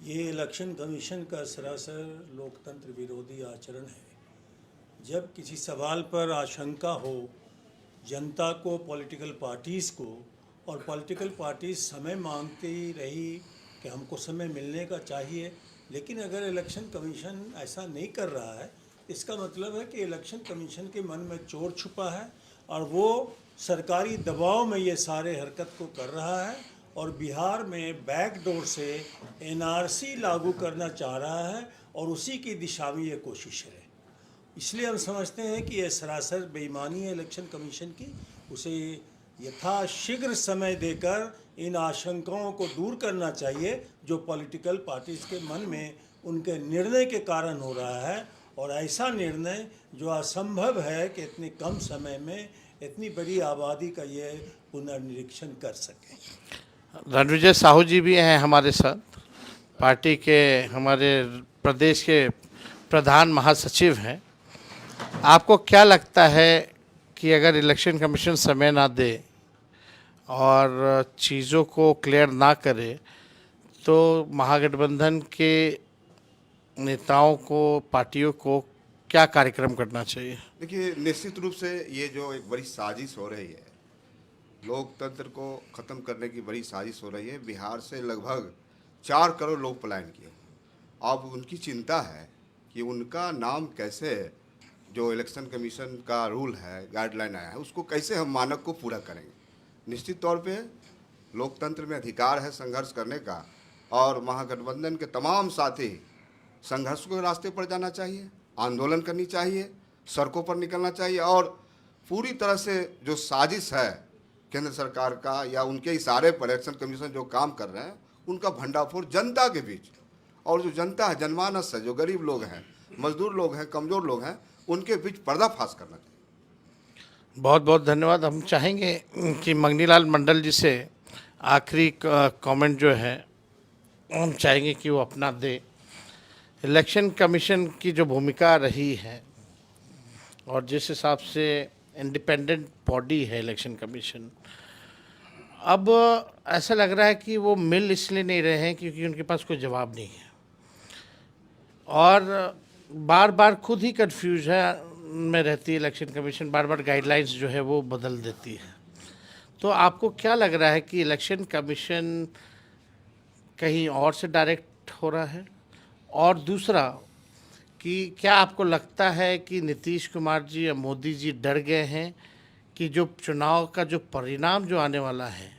ये इलेक्शन कमीशन का सरासर लोकतंत्र विरोधी आचरण है। जब किसी सवाल पर आशंका हो जनता को, पॉलिटिकल पार्टीज़ को, और पॉलिटिकल पार्टीज समय मांगती रही कि हमको समय मिलने का चाहिए, लेकिन अगर इलेक्शन कमीशन ऐसा नहीं कर रहा है, इसका मतलब है कि इलेक्शन कमीशन के मन में चोर छुपा है और वो सरकारी दबाव में ये सारे हरकत को कर रहा है, और बिहार में बैकडोर से एनआरसी लागू करना चाह रहा है, और उसी की दिशा में ये कोशिश है। इसलिए हम समझते हैं कि यह सरासर बेईमानी है इलेक्शन कमीशन की। उसे यथाशीघ्र समय देकर इन आशंकाओं को दूर करना चाहिए जो पॉलिटिकल पार्टीज़ के मन में उनके निर्णय के कारण हो रहा है, और ऐसा निर्णय जो असंभव है कि इतने कम समय में इतनी बड़ी आबादी का ये पुनर्निरीक्षण कर सकें। रणविजय साहू जी भी हैं हमारे साथ, पार्टी के हमारे प्रदेश के प्रधान महासचिव हैं। आपको क्या लगता है कि अगर इलेक्शन कमीशन समय ना दे और चीज़ों को क्लियर ना करे तो महागठबंधन के नेताओं को, पार्टियों को क्या कार्यक्रम करना चाहिए? देखिए, निश्चित रूप से ये जो एक बड़ी साजिश हो रही है, लोकतंत्र को ख़त्म करने की बड़ी साजिश हो रही है। बिहार से लगभग 4 करोड़ लोग पलायन किए। अब उनकी चिंता है कि उनका नाम कैसे, जो इलेक्शन कमीशन का रूल है, गाइडलाइन आया है, उसको कैसे हम मानक को पूरा करेंगे। निश्चित तौर पे लोकतंत्र में अधिकार है संघर्ष करने का, और महागठबंधन के तमाम साथी संघर्ष के रास्ते पर जाना चाहिए, आंदोलन करनी चाहिए, सड़कों पर निकलना चाहिए, और पूरी तरह से जो साजिश है केंद्र सरकार का या उनके इशारे पर इलेक्शन कमीशन जो काम कर रहे हैं, उनका भंडाफोड़ जनता के बीच, और जो जनता है, जनमानस है, जो गरीब लोग हैं, मजदूर लोग हैं, कमज़ोर लोग हैं, उनके बीच पर्दाफाश करना चाहिए। बहुत बहुत धन्यवाद। हम चाहेंगे कि मंगनीलाल मंडल जी से आखिरी कमेंट जो है हम चाहेंगे कि वो अपना दे। इलेक्शन कमीशन की जो भूमिका रही है और जिस हिसाब से इंडिपेंडेंट बॉडी है इलेक्शन कमीशन, अब ऐसा लग रहा है कि वो मिल इसलिए नहीं रहे हैं क्योंकि उनके पास कोई जवाब नहीं है, और बार बार खुद ही कन्फ्यूज है में रहती है इलेक्शन कमीशन, बार बार गाइडलाइंस जो है वो बदल देती है। तो आपको क्या लग रहा है कि इलेक्शन कमीशन कहीं और से डायरेक्ट हो रहा है? और दूसरा कि क्या आपको लगता है कि नीतीश कुमार जी या मोदी जी डर गए हैं कि जो चुनाव का जो परिणाम जो आने वाला है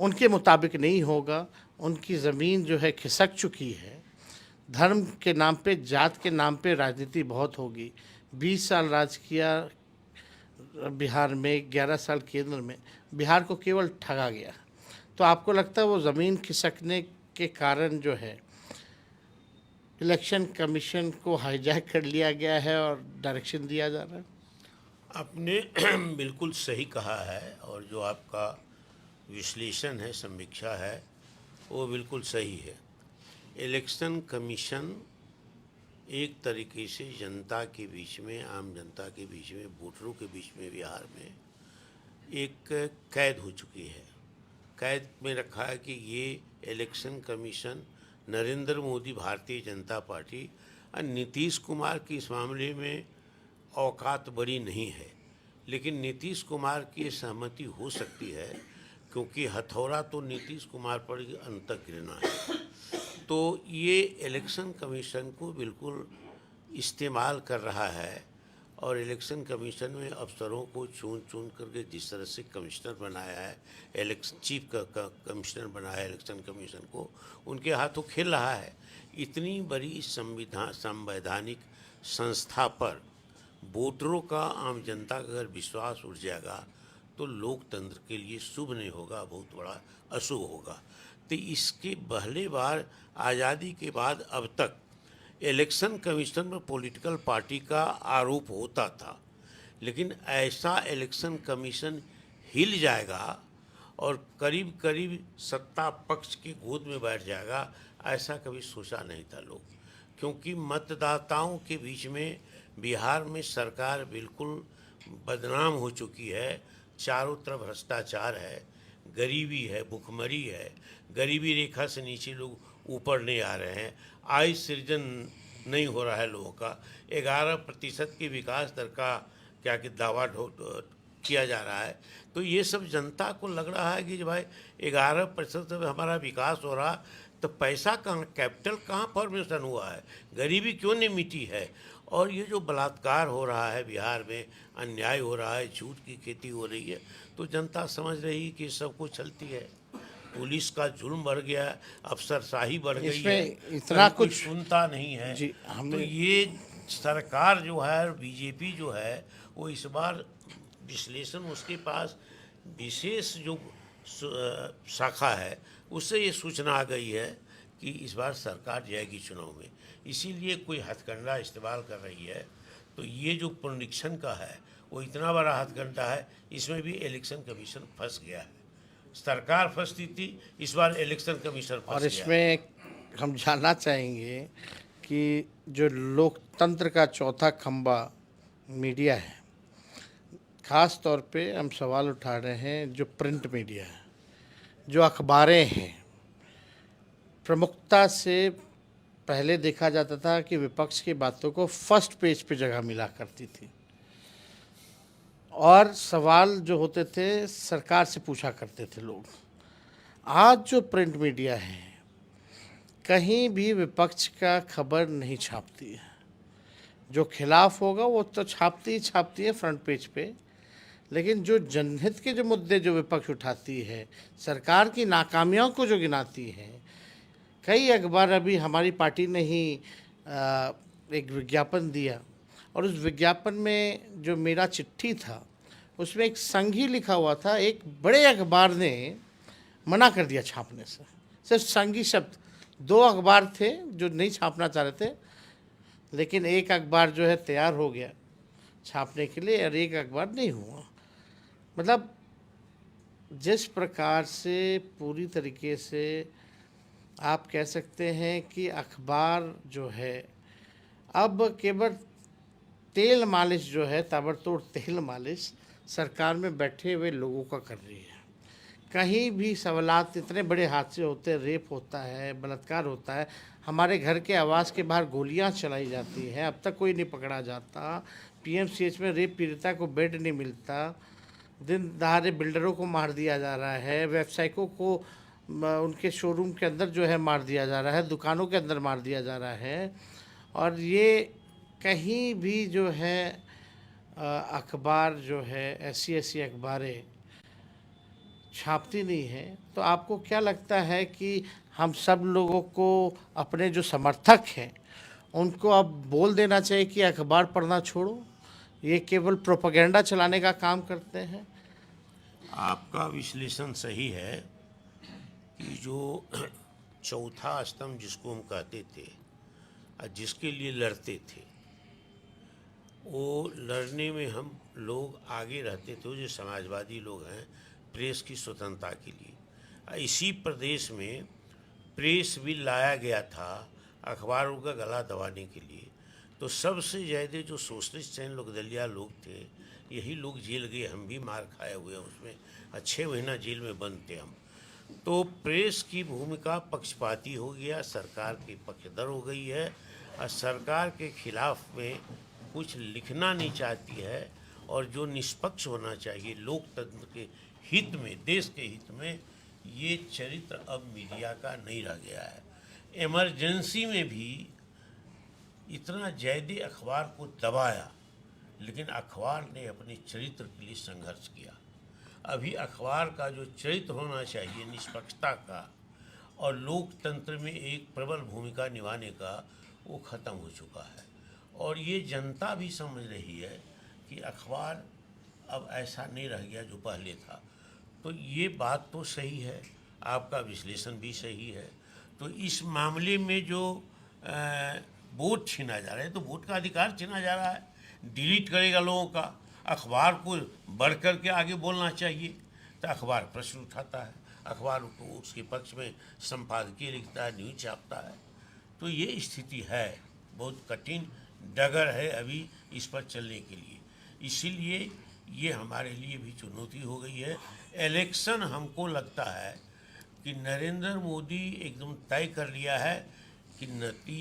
उनके मुताबिक नहीं होगा, उनकी ज़मीन जो है खिसक चुकी है, धर्म के नाम पे, जात के नाम पे राजनीति बहुत होगी, 20 साल राज किया बिहार में, 11 साल केंद्र में, बिहार को केवल ठगा गया। तो आपको लगता है वो ज़मीन खिसकने के कारण जो है इलेक्शन कमीशन को हाईजैक कर लिया गया है और डायरेक्शन दिया जा रहा है? आपने बिल्कुल सही कहा है, और जो आपका विश्लेषण है, समीक्षा है, वो बिल्कुल सही है। इलेक्शन कमीशन एक तरीके से जनता के बीच में, आम जनता के बीच में, वोटरों के बीच में बिहार में एक कैद हो चुकी है। कैद में रखा है कि ये election commission, Narendra Modi, Bharatiya Janata party और नीतीश कुमार की इस मामले में औकात बड़ी नहीं है। लेकिन नीतीश कुमार की सहमति हो सकती है, क्योंकि हथौड़ा तो नीतीश कुमार पर अंतक गिरना है। तो ये इलेक्शन कमीशन को बिल्कुल इस्तेमाल कर रहा है और इलेक्शन कमीशन में अफसरों को चुन चुन करके जिस तरह से कमिश्नर बनाया है, इलेक्शन चीफ का कमिश्नर बनाया है इलेक्शन कमीशन को, उनके हाथों खेल रहा है। इतनी बड़ी संवैधानिक संस्था पर वोटरों का, आम जनता का अगर विश्वास उठ जाएगा तो लोकतंत्र के लिए शुभ नहीं होगा, बहुत बड़ा अशुभ होगा। तो इसके पहले बार आज़ादी के बाद अब तक इलेक्शन कमीशन में पॉलिटिकल पार्टी का आरोप होता था, लेकिन ऐसा इलेक्शन कमीशन हिल जाएगा और करीब करीब सत्ता पक्ष की गोद में बैठ जाएगा, ऐसा कभी सोचा नहीं था लोग। क्योंकि मतदाताओं के बीच में बिहार में सरकार बिल्कुल बदनाम हो चुकी है। चारों तरफ भ्रष्टाचार है, गरीबी है, भुखमरी है, गरीबी रेखा से नीचे लोग ऊपर नहीं आ रहे हैं, आय सृजन नहीं हो रहा है लोगों का, 11% की विकास दर का क्या कि दावा किया जा रहा है। तो ये सब जनता को लग रहा है कि भाई 11% हमारा विकास हो रहा, तो पैसा कहाँ, कैपिटल कहाँ फॉर्मेशन हुआ है, गरीबी क्यों नहीं मिटी है। और ये जो बलात्कार हो रहा है बिहार में, अन्याय हो रहा है, झूठ की खेती हो रही है, तो जनता समझ रही है कि सब कुछ चलती है। पुलिस का जुल्म बढ़ गया, अफसरशाही बढ़ गई है, इतना कोई कुछ सुनता नहीं है। जी, तो ये सरकार जो है, बीजेपी जो है, वो इस बार विश्लेषण, उसके पास विशेष जो शाखा है, उससे ये सूचना आ गई है कि इस बार सरकार जाएगी चुनाव में, इसीलिए कोई हथकंडा इस्तेमाल कर रही है। तो ये जो पुनरीक्षण का है वो इतना बड़ा हथकंडा है, इसमें भी इलेक्शन कमीशन फंस गया है। सरकार फंसती थी, इस बार इलेक्शन कमीशन फंस गया। और इसमें हम जानना चाहेंगे कि जो लोकतंत्र का चौथा खंभा मीडिया है, ख़ास तौर पे हम सवाल उठा रहे हैं जो प्रिंट मीडिया है, जो अखबारें हैं। प्रमुखता से पहले देखा जाता था कि विपक्ष की बातों को फर्स्ट पेज पे जगह मिला करती थी और सवाल जो होते थे सरकार से पूछा करते थे लोग। आज जो प्रिंट मीडिया है, कहीं भी विपक्ष का खबर नहीं छापती है। जो खिलाफ होगा वो तो छापती ही छापती है फ्रंट पेज पे, लेकिन जो जनहित के जो मुद्दे जो विपक्ष उठाती है, सरकार की नाकामियों को जो गिनाती है, कई अखबार, अभी हमारी पार्टी ने ही एक विज्ञापन दिया और उस विज्ञापन में जो मेरा चिट्ठी था उसमें एक संघी लिखा हुआ था। एक बड़े अखबार ने मना कर दिया छापने से, सिर्फ संघी शब्द। 2 अखबार थे जो नहीं छापना चाह रहे थे, लेकिन एक अखबार जो है तैयार हो गया छापने के लिए और एक अखबार नहीं हुआ। मतलब जिस प्रकार से पूरी तरीके से आप कह सकते हैं कि अखबार जो है अब केवल तेल मालिश जो है, ताबड़तोड़ तेल मालिश सरकार में बैठे हुए लोगों का कर रही है। कहीं भी सवालात, इतने बड़े हादसे होते हैं, रेप होता है, बलात्कार होता है, हमारे घर के आवास के बाहर गोलियां चलाई जाती हैं, अब तक कोई नहीं पकड़ा जाता। पीएमसीएच में रेप पीड़िता को बेड नहीं मिलता, दिन दहाड़े बिल्डरों को मार दिया जा रहा है, व्यवसायिकों को उनके शोरूम के अंदर जो है मार दिया जा रहा है, दुकानों के अंदर मार दिया जा रहा है। और ये कहीं भी जो है अखबार जो है ऐसी अखबारें छापती नहीं है। तो आपको क्या लगता है कि हम सब लोगों को, अपने जो समर्थक हैं उनको अब बोल देना चाहिए कि अखबार पढ़ना छोड़ो, ये केवल प्रोपेगेंडा चलाने का काम करते हैं? आपका विश्लेषण सही है कि जो चौथा स्तंभ जिसको हम कहते थे और जिसके लिए लड़ते थे, वो लड़ने में हम लोग आगे रहते थे। जो समाजवादी लोग हैं, प्रेस की स्वतंत्रता के लिए, इसी प्रदेश में प्रेस बिल लाया गया था अखबारों का गला दबाने के लिए। तो सबसे ज़्यादा जो सोशलिस्ट हैं लोकदलिया लोग थे, यही लोग जेल गए, हम भी मार खाए हुए हैं उसमें, 6 महीना जेल में बंद थे हम। तो प्रेस की भूमिका पक्षपाती हो गया, सरकार की पक्षधर हो गई है और सरकार के खिलाफ में कुछ लिखना नहीं चाहती है, और जो निष्पक्ष होना चाहिए लोकतंत्र के हित में, देश के हित में, ये चरित्र अब मीडिया का नहीं रह गया है। इमरजेंसी में भी इतना ज़्यादा अखबार को दबाया, लेकिन अखबार ने अपने चरित्र के लिए संघर्ष किया। अभी अखबार का जो चरित्र होना चाहिए निष्पक्षता का और लोकतंत्र में एक प्रबल भूमिका निभाने का, वो ख़त्म हो चुका है। और ये जनता भी समझ रही है कि अखबार अब ऐसा नहीं रह गया जो पहले था। तो ये बात तो सही है, आपका विश्लेषण भी सही है। तो इस मामले में जो वोट छीना जा रहा है, तो वोट का अधिकार छीना जा रहा है, डिलीट करेगा लोगों का। अखबार को बढ़ कर के आगे बोलना चाहिए, तो अखबार प्रश्न उठाता है, अखबार को उसके पक्ष में संपादकीय लिखता है, न्यूज छापता है। तो ये स्थिति है, बहुत कठिन डगर है अभी इस पर चलने के लिए। इसीलिए ये हमारे लिए भी चुनौती हो गई है। इलेक्शन हमको लगता है कि नरेंद्र मोदी एकदम तय कर लिया है कि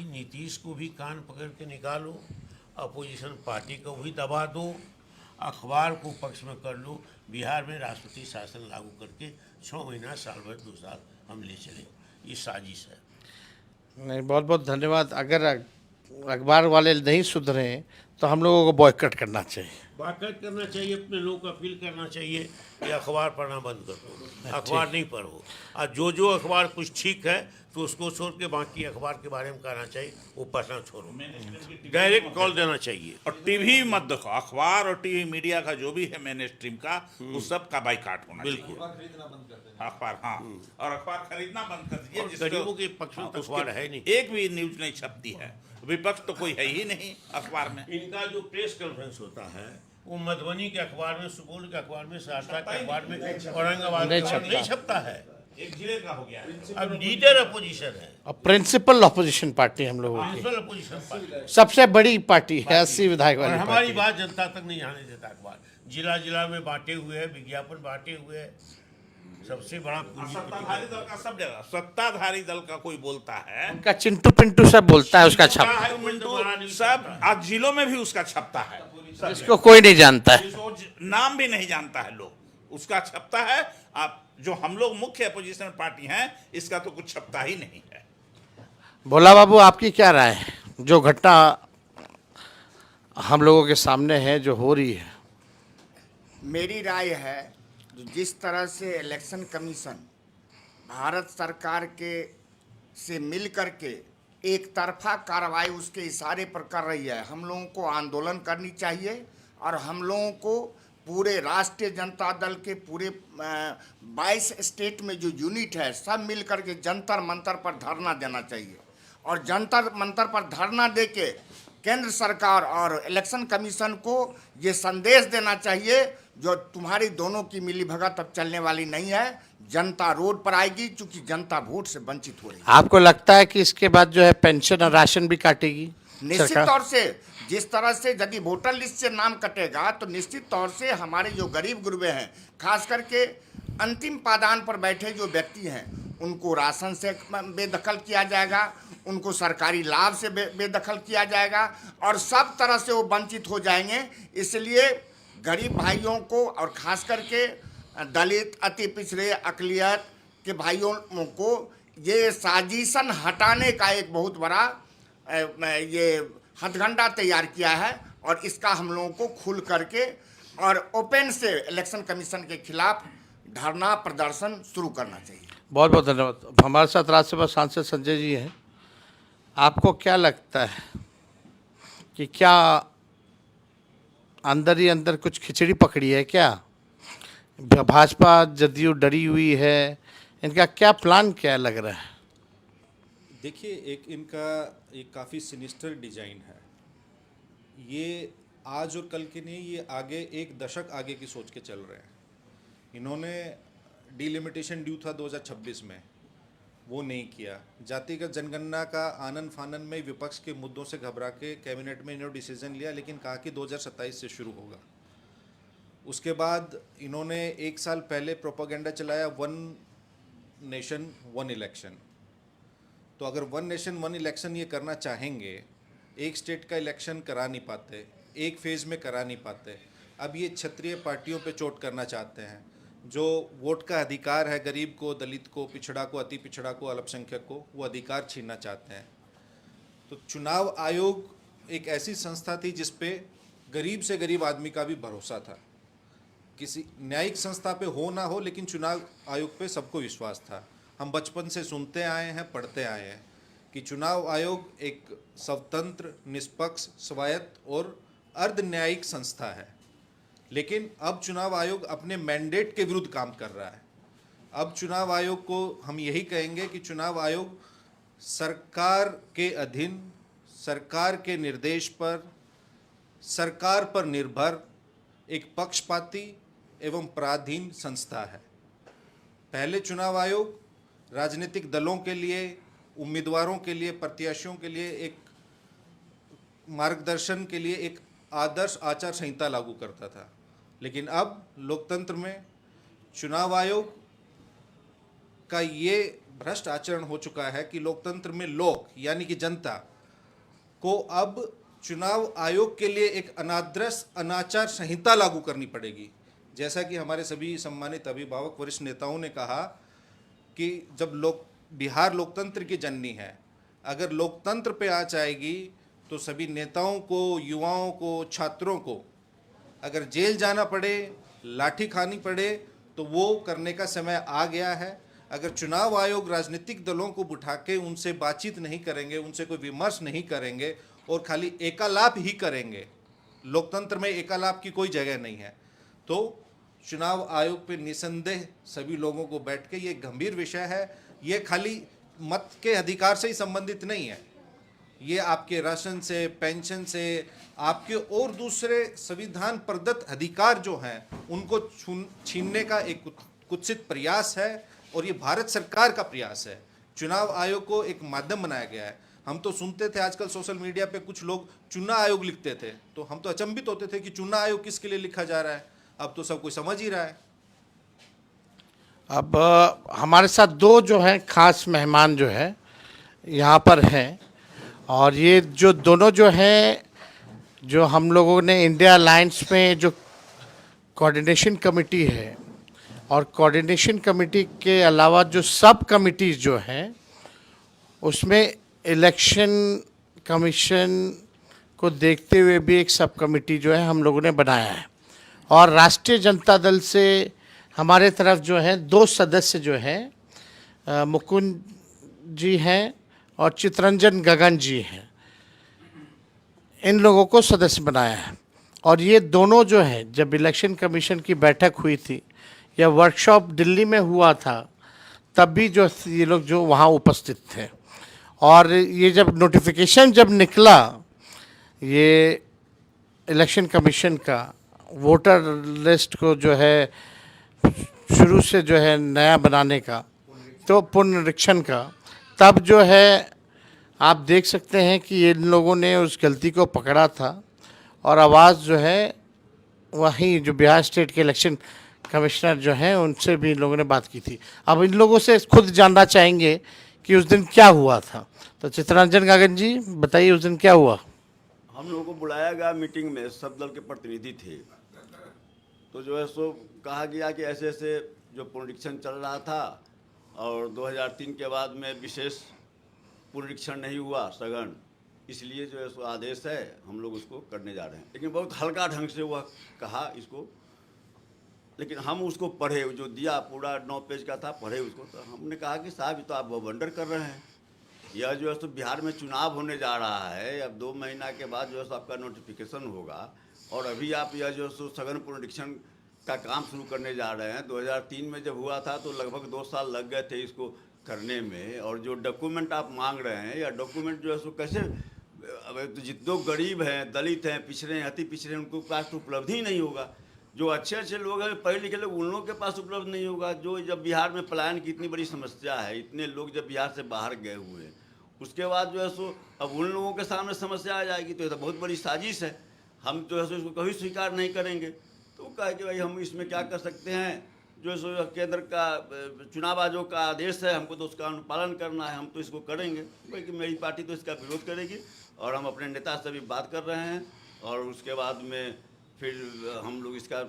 नीतीश को भी कान पकड़ के निकालो, अपोजिशन पार्टी को भी दबा दो, अखबार को पक्ष में कर लो, बिहार में राष्ट्रपति शासन लागू करके 6 महीना, साल भर, 2 साल हम ले चले। ये साजिश है। नहीं, बहुत बहुत धन्यवाद। अगर अखबार वाले नहीं सुधरे तो हम लोगों को बॉयकॉट करना चाहिए। बॉयकॉट करना चाहिए, अपने लोगों को अपील करना चाहिए कि अखबार पढ़ना बंद कर दो, अखबार नहीं पढ़ो। और जो अखबार कुछ ठीक है तो उसको छोड़ के बाकी अखबार के बारे में कहना चाहिए, वो पढ़ना छोड़ो, डायरेक्ट कॉल देना चाहिए। और टीवी मत देखो, अखबार और टीवी मीडिया का जो भी है मेन स्ट्रीम का, उस सब का बाइकाट होना चाहिए। बिल्कुल। अखबार, हाँ, और अखबार खरीदना बंद कर दीजिए। और जिसको- गरीबों के पक्ष में तो अखबार है नहीं। एक भी न्यूज नहीं छपती है, विपक्ष तो कोई है ही नहीं अखबार में। इनका जो प्रेस कॉन्फ्रेंस होता है वो मधुबनी के अखबार में, सुपौल के अखबार में, सहरसा के अखबार में, औरंगाबाद के अखबार में नहीं छपता है। एक जिले का हो गया है। अब लीडर अपोजिशन है, और प्रिंसिपल अपोजिशन पार्टी हम लोगों की प्रिंसिपल अपोजिशन पार्टी, सबसे बड़ी पार्टी है, 80 विधायक और वाली हमारी पार्टी। बात जनता तक नहीं आने देता अखबार। जिला जिला में बांटे हुए हैं, विज्ञापन बांटे हुए हैं। सबसे बड़ा सत्ताधारी दल का सब जगह, सत्ताधारी दल का कोई बोलता है, उनका चिंटू पिंटू सब बोलता है, उसका क्या छप है पिंटू, सब आज जिलों में भी उसका छपता है। इसको कोई नहीं जानता है। जिसको नाम भी नहीं जानता है लोग, उसका छपता है। आप जो हम लोग मुख्य अपोजिशन पार्टी हैं, इसका तो कुछ छपता ही नहीं है। भोला बाबू, आपकी क्या राय है जो घटना हम लोगों के सामने है, जो हो रही है? मेरी राय है, जिस तरह से इलेक्शन कमीशन भारत सरकार के से मिल कर के एक तरफा कार्रवाई उसके इशारे पर कर रही है, हम लोगों को आंदोलन करनी चाहिए और हम लोगों को पूरे राष्ट्रीय जनता दल के पूरे 22 स्टेट में जो यूनिट है सब मिल कर के जंतर मंतर पर धरना देना चाहिए और जंतर मंतर पर धरना दे के केंद्र सरकार और इलेक्शन कमीशन को ये संदेश देना चाहिए जो तुम्हारी दोनों की मिलीभगत अब चलने वाली नहीं है। जनता रोड पर आएगी क्योंकि जनता वोट से वंचित हो रही है। आपको लगता है कि इसके बाद जो है पेंशन और राशन भी काटेगी निश्चित सरकार? तौर से जिस तरह से यदि वोटर लिस्ट से नाम कटेगा तो निश्चित तौर से हमारे जो गरीब गुरबे हैं, खास करके अंतिम पादान पर बैठे जो व्यक्ति हैं, उनको राशन से बेदखल किया जाएगा, उनको सरकारी लाभ से बेदखल किया जाएगा और सब तरह से वो वंचित हो जाएंगे। इसलिए गरीब भाइयों को और खास करके दलित, अति पिछड़े, अकलियत के भाइयों को ये साजिशन हटाने का एक बहुत बड़ा ये हथकंडा तैयार किया है और इसका हम लोगों को खुल करके और ओपन से इलेक्शन कमीशन के खिलाफ धरना प्रदर्शन शुरू करना चाहिए। बहुत बहुत धन्यवाद। हमारे साथ राज्यसभा सांसद संजय जी हैं। आपको क्या लगता है कि क्या अंदर ही अंदर कुछ खिचड़ी पकड़ी है क्या? भाजपा जदयू डरी हुई है, इनका क्या प्लान क्या लग रहा है? देखिए, एक इनका एक काफ़ी सिनिस्टर डिजाइन है। ये आज और कल के नहीं, ये आगे एक दशक आगे की सोच के चल रहे हैं। इन्होंने डिलिमिटेशन ड्यू था 2026 में, वो नहीं किया। जातिगत जनगणना का आनन फानन में विपक्ष के मुद्दों से घबरा के कैबिनेट में इन्होंने डिसीजन लिया, लेकिन कहा कि 2027 से शुरू होगा। उसके बाद इन्होंने 1 साल पहले प्रोपागेंडा चलाया 1 नेशन 1 इलेक्शन। तो अगर 1 नेशन 1 इलेक्शन ये करना चाहेंगे, एक स्टेट का इलेक्शन करा नहीं पाते, एक फेज़ में करा नहीं पाते। अब ये क्षत्रिय पार्टियों पे चोट करना चाहते हैं। जो वोट का अधिकार है गरीब को, दलित को, पिछड़ा को, अति पिछड़ा को, अल्पसंख्यक को, वो अधिकार छीनना चाहते हैं। तो चुनाव आयोग एक ऐसी संस्था थी जिस पे गरीब से गरीब आदमी का भी भरोसा था। किसी न्यायिक संस्था पे हो ना हो, लेकिन चुनाव आयोग पे सबको विश्वास था। हम बचपन से सुनते आए हैं, पढ़ते आए हैं कि चुनाव आयोग एक स्वतंत्र, निष्पक्ष, स्वायत्त और अर्ध न्यायिक संस्था है। लेकिन अब चुनाव आयोग अपने मैंडेट के विरुद्ध काम कर रहा है। अब चुनाव आयोग को हम यही कहेंगे कि चुनाव आयोग सरकार के अधीन, सरकार के निर्देश पर, सरकार पर निर्भर एक पक्षपाती एवं पराधीन संस्था है। पहले चुनाव आयोग राजनीतिक दलों के लिए, उम्मीदवारों के लिए, प्रत्याशियों के लिए एक मार्गदर्शन के लिए एक आदर्श आचार संहिता लागू करता था। लेकिन अब लोकतंत्र में चुनाव आयोग का ये भ्रष्ट आचरण हो चुका है कि लोकतंत्र में लोग यानी कि जनता को अब चुनाव आयोग के लिए एक अनाचार संहिता लागू करनी पड़ेगी। जैसा कि हमारे सभी सम्मानित अभिभावक वरिष्ठ नेताओं ने कहा कि जब बिहार लोकतंत्र की जननी है, अगर लोकतंत्र पे आँच आएगी तो सभी नेताओं को, युवाओं को, छात्रों को अगर जेल जाना पड़े, लाठी खानी पड़े, तो वो करने का समय आ गया है। अगर चुनाव आयोग राजनीतिक दलों को बिठा के उनसे बातचीत नहीं करेंगे, उनसे कोई विमर्श नहीं करेंगे और खाली एकालाप ही करेंगे, लोकतंत्र में एकालाप की कोई जगह नहीं है, तो चुनाव आयोग पे निसंदेह सभी लोगों को बैठ के ये गंभीर विषय है। ये खाली मत के अधिकार से ही संबंधित नहीं है, ये आपके राशन से, पेंशन से, आपके और दूसरे संविधान प्रदत्त अधिकार जो हैं उनको छीनने का एक कुत्सित प्रयास है और ये भारत सरकार का प्रयास है। चुनाव आयोग को एक माध्यम बनाया गया है। हम तो सुनते थे आजकल सोशल मीडिया पे कुछ लोग चुनाव आयोग लिखते थे, तो हम तो अचंभित होते थे कि चुनाव आयोग किसके लिए लिखा जा रहा है। अब तो सब कोई समझ ही रहा है। अब हमारे साथ 2 जो हैं खास मेहमान जो है यहाँ पर हैं, और ये जो दोनों जो हैं, जो हम लोगों ने इंडिया अलायंस में जो कोऑर्डिनेशन कमेटी है, और कोऑर्डिनेशन कमेटी के अलावा जो सब कमिटीज़ जो हैं उसमें इलेक्शन कमीशन को देखते हुए भी एक सब कमेटी जो है हम लोगों ने बनाया है। और राष्ट्रीय जनता दल से हमारे तरफ जो है 2 सदस्य जो हैं, मुकुंद जी हैं और चितरंजन गगन जी हैं, इन लोगों को सदस्य बनाया है। और ये दोनों जो हैं, जब इलेक्शन कमीशन की बैठक हुई थी या वर्कशॉप दिल्ली में हुआ था, तब भी जो ये लोग जो वहाँ उपस्थित थे। और ये जब नोटिफिकेशन जब निकला ये इलेक्शन कमीशन का वोटर लिस्ट को जो है शुरू से जो है नया बनाने का, तो पुनरीक्षण का, तब जो है आप देख सकते हैं कि इन लोगों ने उस गलती को पकड़ा था और आवाज़ जो है वहीं जो बिहार स्टेट के इलेक्शन कमिश्नर जो हैं उनसे भी इन लोगों ने बात की थी। अब इन लोगों से खुद जानना चाहेंगे कि उस दिन क्या हुआ था। तो चितरंजन गगन जी बताइए, उस दिन क्या हुआ? हम लोगों को बुलाया गया मीटिंग में, सब दल के प्रतिनिधि थे, तो जो है सो कहा गया कि ऐसे ऐसे जो पुनरीक्षण चल रहा था और 2003 के बाद में विशेष पुनरीक्षण नहीं हुआ सघन, इसलिए जो है सो आदेश है, हम लोग उसको करने जा रहे हैं। लेकिन बहुत हल्का ढंग से वह कहा इसको, लेकिन हम उसको पढ़े, जो दिया पूरा 9 पेज का था, पढ़े उसको, तो हमने कहा कि साहब ये तो आप वंडर कर रहे हैं, यह जो है सो बिहार में चुनाव होने जा रहा है, अब 2 महीना के बाद जो है सो आपका नोटिफिकेशन होगा और अभी आप यह जो है सो सघन पुनरीक्षण का काम शुरू करने जा रहे हैं। 2003 में जब हुआ था तो लगभग 2 साल लग गए थे इसको करने में, और जो डॉक्यूमेंट आप मांग रहे हैं या डॉक्यूमेंट जो है सो कैसे, अब तो जितने गरीब हैं, दलित हैं, पिछड़े हैं, अति पिछड़े हैं, उनको पास तो उपलब्ध ही नहीं होगा। जो अच्छे अच्छे लोग हैं, पढ़े लिखे लोग, उन लोगों के पास उपलब्ध नहीं होगा। जो जब बिहार में पलायन की इतनी बड़ी समस्या है, इतने लोग जब बिहार से बाहर गए हुए हैं, उसके बाद जो है सो अब उन लोगों के सामने समस्या आ जाएगी, तो ये तो बहुत बड़ी साजिश है। हम जो है सो इसको कभी स्वीकार नहीं करेंगे। तो वो कहा कि भाई हम इसमें क्या कर सकते हैं, जो है सो केंद्र का चुनाव आयोग का आदेश है, हमको तो उसका अनुपालन करना है, हम तो इसको करेंगे। क्योंकि मेरी पार्टी तो इसका विरोध करेगी और हम अपने नेता से भी बात कर रहे हैं, और उसके बाद में फिर हम लोग इसका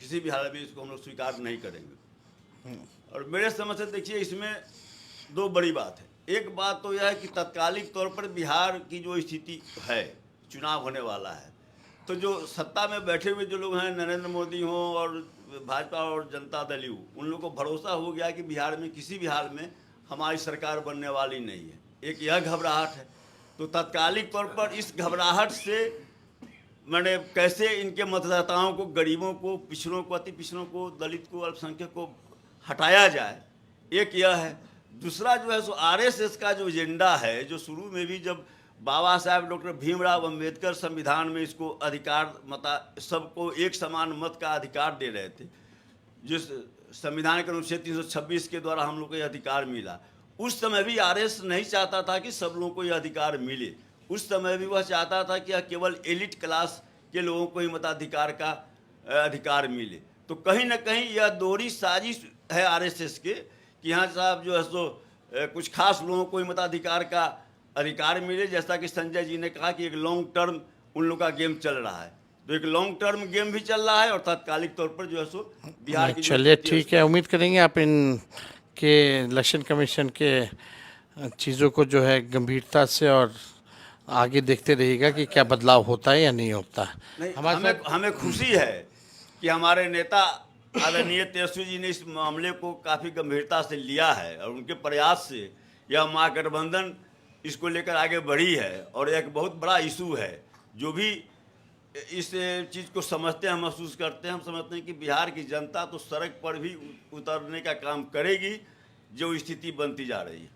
किसी भी हालत में इसको हम लोग स्वीकार नहीं करेंगे। और मेरे समझ से देखिए, इसमें दो बड़ी बात है। एक बात तो यह है कि तत्कालिक तौर पर बिहार की जो स्थिति है, चुनाव होने वाला है, तो जो सत्ता में बैठे हुए जो लोग हैं, नरेंद्र मोदी हों और भाजपा और जनता दल यू, उन लोगों को भरोसा हो गया कि बिहार में किसी भी हाल में हमारी सरकार बनने वाली नहीं है। एक यह घबराहट है। तो तत्कालिक तौर पर इस घबराहट से मैंने कैसे इनके मतदाताओं को, गरीबों को, पिछड़ों को, अति पिछड़ों को, दलित को, अल्पसंख्यक को हटाया जाए, एक यह है। दूसरा जो है सो आरएसएस का जो एजेंडा है, जो शुरू में भी जब बाबा साहब डॉक्टर भीमराव अंबेडकर संविधान में इसको अधिकार सबको एक समान मत का अधिकार दे रहे थे, जिस संविधान के अनुच्छेद 326 के द्वारा हम लोग को यह अधिकार मिला, उस समय भी आरएसएस नहीं चाहता था कि सब लोगों को यह अधिकार मिले। उस समय भी वह चाहता था कि यह केवल एलिट क्लास के लोगों को ही मताधिकार का अधिकार मिले। तो कहीं ना कहीं यह दोहरी साजिश है आरएसएस के कि यहाँ साहब जो है सो कुछ खास लोगों को ही मताधिकार का अधिकार मिले। जैसा कि संजय जी ने कहा कि एक लॉन्ग टर्म उन लोगों का गेम चल रहा है, तो एक लॉन्ग टर्म गेम भी चल रहा है और तात्कालिक तौर पर जो है सो बिहार की, चलिए ठीक है, उम्मीद करेंगे आप इन के इलेक्शन कमीशन के चीज़ों को जो है गंभीरता से और आगे देखते रहिएगा कि क्या बदलाव होता है या नहीं होता है। नहीं, हमें खुशी है कि हमारे नेता आदरणीय तेजस्वी जी ने इस मामले को काफ़ी गंभीरता से लिया है और उनके प्रयास से यह महागठबंधन इसको लेकर आगे बढ़ी है। और एक बहुत बड़ा इशू है, जो भी इस चीज़ को समझते हैं, महसूस करते हैं, हम समझते हैं कि बिहार की जनता तो सड़क पर भी उतरने का काम करेगी, जो स्थिति बनती जा रही है।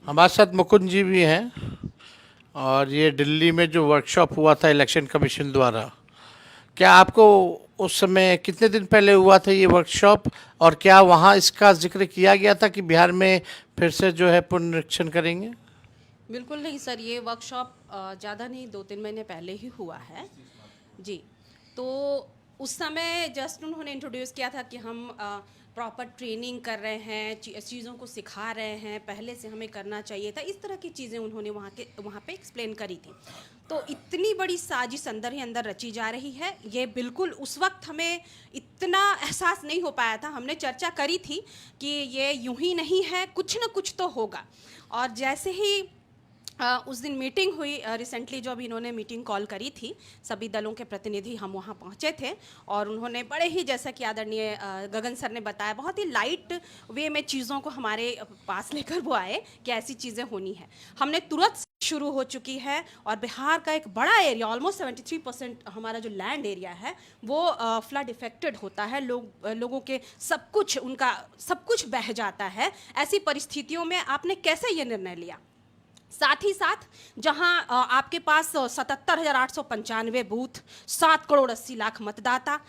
हमारे साथ मुकुंद जी भी हैं, और ये दिल्ली में जो वर्कशॉप हुआ था इलेक्शन कमीशन द्वारा, क्या आपको उस समय कितने दिन पहले हुआ था ये वर्कशॉप, और क्या वहाँ इसका जिक्र किया गया था कि बिहार में फिर से जो है पुनरीक्षण करेंगे? बिल्कुल नहीं सर, ये वर्कशॉप ज़्यादा नहीं 2-3 महीने पहले ही हुआ है जी। तो उस समय जस्ट उन्होंने इंट्रोड्यूस किया था कि हम प्रॉपर ट्रेनिंग कर रहे हैं, चीज़ों को सिखा रहे हैं, पहले से हमें करना चाहिए था, इस तरह की चीज़ें उन्होंने वहाँ पे एक्सप्लेन करी थी। तो इतनी बड़ी साजिश अंदर ही अंदर रची जा रही है, ये बिल्कुल उस वक्त हमें इतना एहसास नहीं हो पाया था। हमने चर्चा करी थी कि ये यूं ही नहीं है, कुछ ना कुछ तो होगा। और जैसे ही उस दिन मीटिंग हुई, रिसेंटली जो अभी इन्होंने मीटिंग कॉल करी थी, सभी दलों के प्रतिनिधि हम वहाँ पहुँचे थे, और उन्होंने बड़े ही, जैसा कि आदरणीय गगन सर ने बताया, बहुत ही लाइट वे में चीज़ों को हमारे पास लेकर वो आए कि ऐसी चीज़ें होनी है। हमने तुरंत शुरू हो चुकी है, और बिहार का एक बड़ा एरिया, ऑलमोस्ट 73% हमारा जो लैंड एरिया है वो फ्लड इफेक्टेड होता है। लोगों के सब कुछ बह जाता है। ऐसी परिस्थितियों में आपने कैसे ये निर्णय लिया? साथ ही साथ जहां आपके पास 77,895 बूथ, 7 करोड़ 80 लाख मतदाता,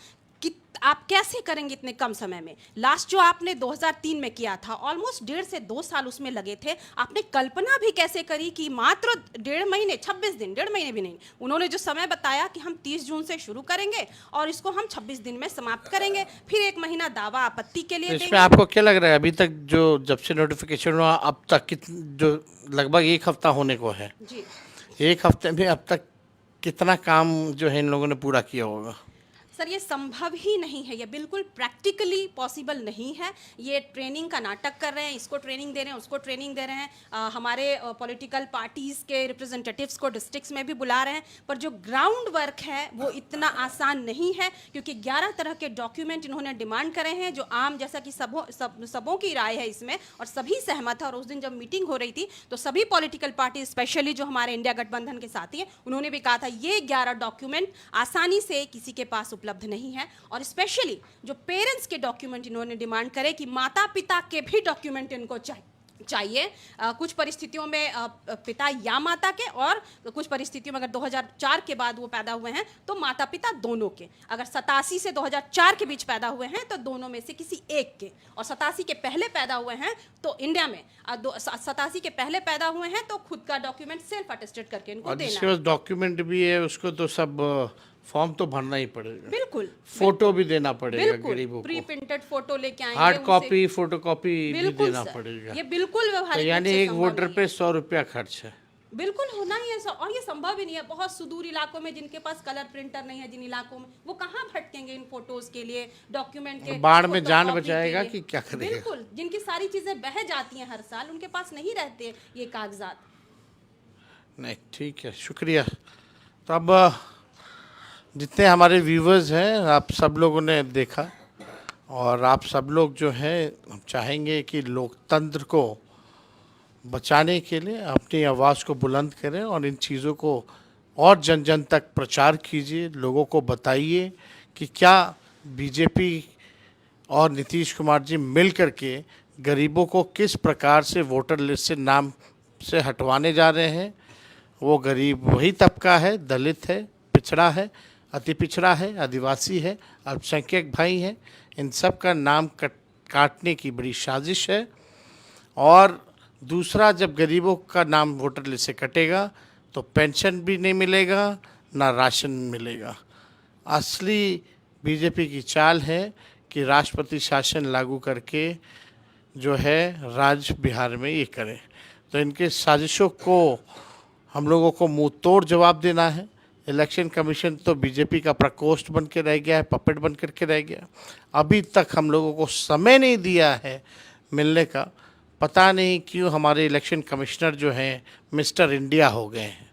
आप कैसे करेंगे इतने कम समय में? लास्ट जो आपने 2003 में किया था, ऑलमोस्ट 1.5 से 2 साल उसमें लगे थे। आपने कल्पना भी कैसे करी कि मात्र 1.5 महीने, 26 दिन, 1.5 महीने भी नहीं, उन्होंने जो समय बताया कि हम 30 जून से शुरू करेंगे और इसको हम 26 दिन में समाप्त करेंगे, फिर 1 महीना दावा आपत्ति के लिए इसमें आपको क्या लग रहा है अभी तक जब से नोटिफिकेशन हुआ अब तक जो लगभग 1 हफ्ता होने को है जी, 1 हफ्ते में अब तक कितना काम जो है इन लोगों ने पूरा किया होगा? सर ये संभव ही नहीं है, ये बिल्कुल प्रैक्टिकली पॉसिबल नहीं है। ये ट्रेनिंग का नाटक कर रहे हैं, इसको ट्रेनिंग दे रहे हैं, उसको ट्रेनिंग दे रहे हैं, हमारे पॉलिटिकल पार्टीज़ के रिप्रेजेंटेटिव्स को डिस्ट्रिक्ट्स में भी बुला रहे हैं, पर जो ग्राउंड वर्क है वो इतना आसान नहीं है, क्योंकि 11 तरह के डॉक्यूमेंट इन्होंने डिमांड करे हैं, जो आम, जैसा कि सबों की राय है इसमें, और सभी सहमत है। और उस दिन जब मीटिंग हो रही थी तो सभी पॉलिटिकल पार्टी, स्पेशली जो हमारे इंडिया गठबंधन के साथी हैं, उन्होंने भी कहा था ये 11 डॉक्यूमेंट आसानी से किसी के पास उपलब्ध नहीं है। और स्पेशली जो पेरेंट्स के डॉक्यूमेंट इन्होंने डिमांड करे कि माता पिता के भी डॉक्यूमेंट इनको चाहिए, चाहिए। कुछ परिस्थितियों में पिता या माता के, और कुछ परिस्थितियों में अगर 2004 के बाद वो पैदा हुए हैं तो माता पिता दोनों के। अगर 87 से 2004 के बीच पैदा हुए हैं तो दोनों में से किसी एक के, और 87 के पहले पैदा हुए हैं तो इंडिया में 87 के पहले पैदा हुए हैं तो खुद का डॉक्यूमेंट सेल्फ अटेस्टेड करके इनको और देना जिसके है। पास डॉक्यूमेंट भी है उसको तो सब फॉर्म तो भरना ही पड़ेगा, बिल्कुल फोटो भी देना पड़ेगा बिल्कुल, गरीबों प्री को, प्रिंटेड फोटो लेके आएंगे, हार्ड उनसे- कॉपी फोटो कॉपी भी बिल्कुल देना सर, पड़ेगा। ये बिल्कुल तो व्यवहारिक रूप यानी से एक संभव वोटर नहीं पे 100 रुपया खर्च है। बिल्कुल होना ही है सर, और ये संभव ही नहीं है। बहुत सुदूर इलाकों में जिनके पास कलर प्रिंटर नहीं है, जिन इलाकों में, वो कहाँ भटकेंगे इन फोटोज के लिए, डॉक्यूमेंट के, बाढ़ में जान photocopy बचाएगा के लिए। कि क्या करेगा? बिल्कुल, जिनकी सारी चीजें बह जाती हैं हर साल, उनके पास नहीं रहते ये कागजात। नहीं ठीक है, शुक्रिया। तो अब जितने हमारे व्यूवर्स हैं, आप सब लोगों ने देखा, और आप सब लोग जो हैं, हम चाहेंगे कि लोकतंत्र को बचाने के लिए अपनी आवाज़ को बुलंद करें और इन चीज़ों को और जन जन तक प्रचार कीजिए, लोगों को बताइए कि क्या बीजेपी और नीतीश कुमार जी मिल करके गरीबों को किस प्रकार से वोटर लिस्ट से नाम से हटवाने जा रहे हैं। वो गरीब वही तबका है, दलित है, पिछड़ा है, अति पिछड़ा है, आदिवासी है, अल्पसंख्यक भाई हैं, इन सब का नाम काटने की बड़ी साजिश है। और दूसरा, जब गरीबों का नाम वोटर लिस्ट से कटेगा तो पेंशन भी नहीं मिलेगा, ना राशन मिलेगा। असली बीजेपी की चाल है कि राष्ट्रपति शासन लागू करके जो है राज बिहार में ये करें। तो इनके साजिशों को हम लोगों को मुंह तोड़ जवाब देना है। इलेक्शन कमीशन तो बीजेपी का प्रकोष्ठ बन के रह गया है, पपेट बन करके रह गया। अभी तक हम लोगों को समय नहीं दिया है मिलने का। पता नहीं क्यों हमारे इलेक्शन कमिश्नर जो हैं मिस्टर इंडिया हो गए हैं।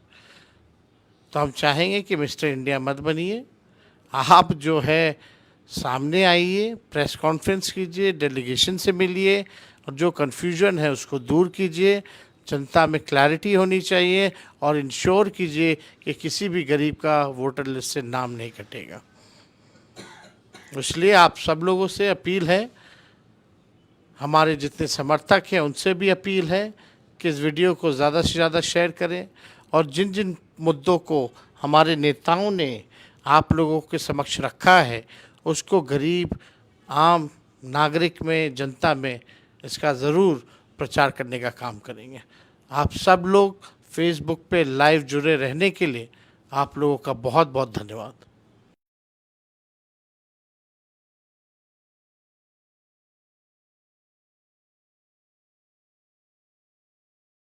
तो हम चाहेंगे कि मिस्टर इंडिया मत बनिए, आप जो है सामने आइए, प्रेस कॉन्फ्रेंस कीजिए, डेलीगेशन से मिलिए, और जो कन्फ्यूजन है उसको दूर कीजिए। जनता में क्लैरिटी होनी चाहिए, और इंश्योर कीजिए कि किसी भी गरीब का वोटर लिस्ट से नाम नहीं कटेगा। इसलिए आप सब लोगों से अपील है, हमारे जितने समर्थक हैं उनसे भी अपील है कि इस वीडियो को ज़्यादा से ज़्यादा शेयर करें, और जिन जिन मुद्दों को हमारे नेताओं ने आप लोगों के समक्ष रखा है उसको गरीब आम नागरिक में, जनता में इसका ज़रूर प्रचार करने का काम करेंगे। आप सब लोग फेसबुक पे लाइव जुड़े रहने के लिए आप लोगों का बहुत बहुत धन्यवाद।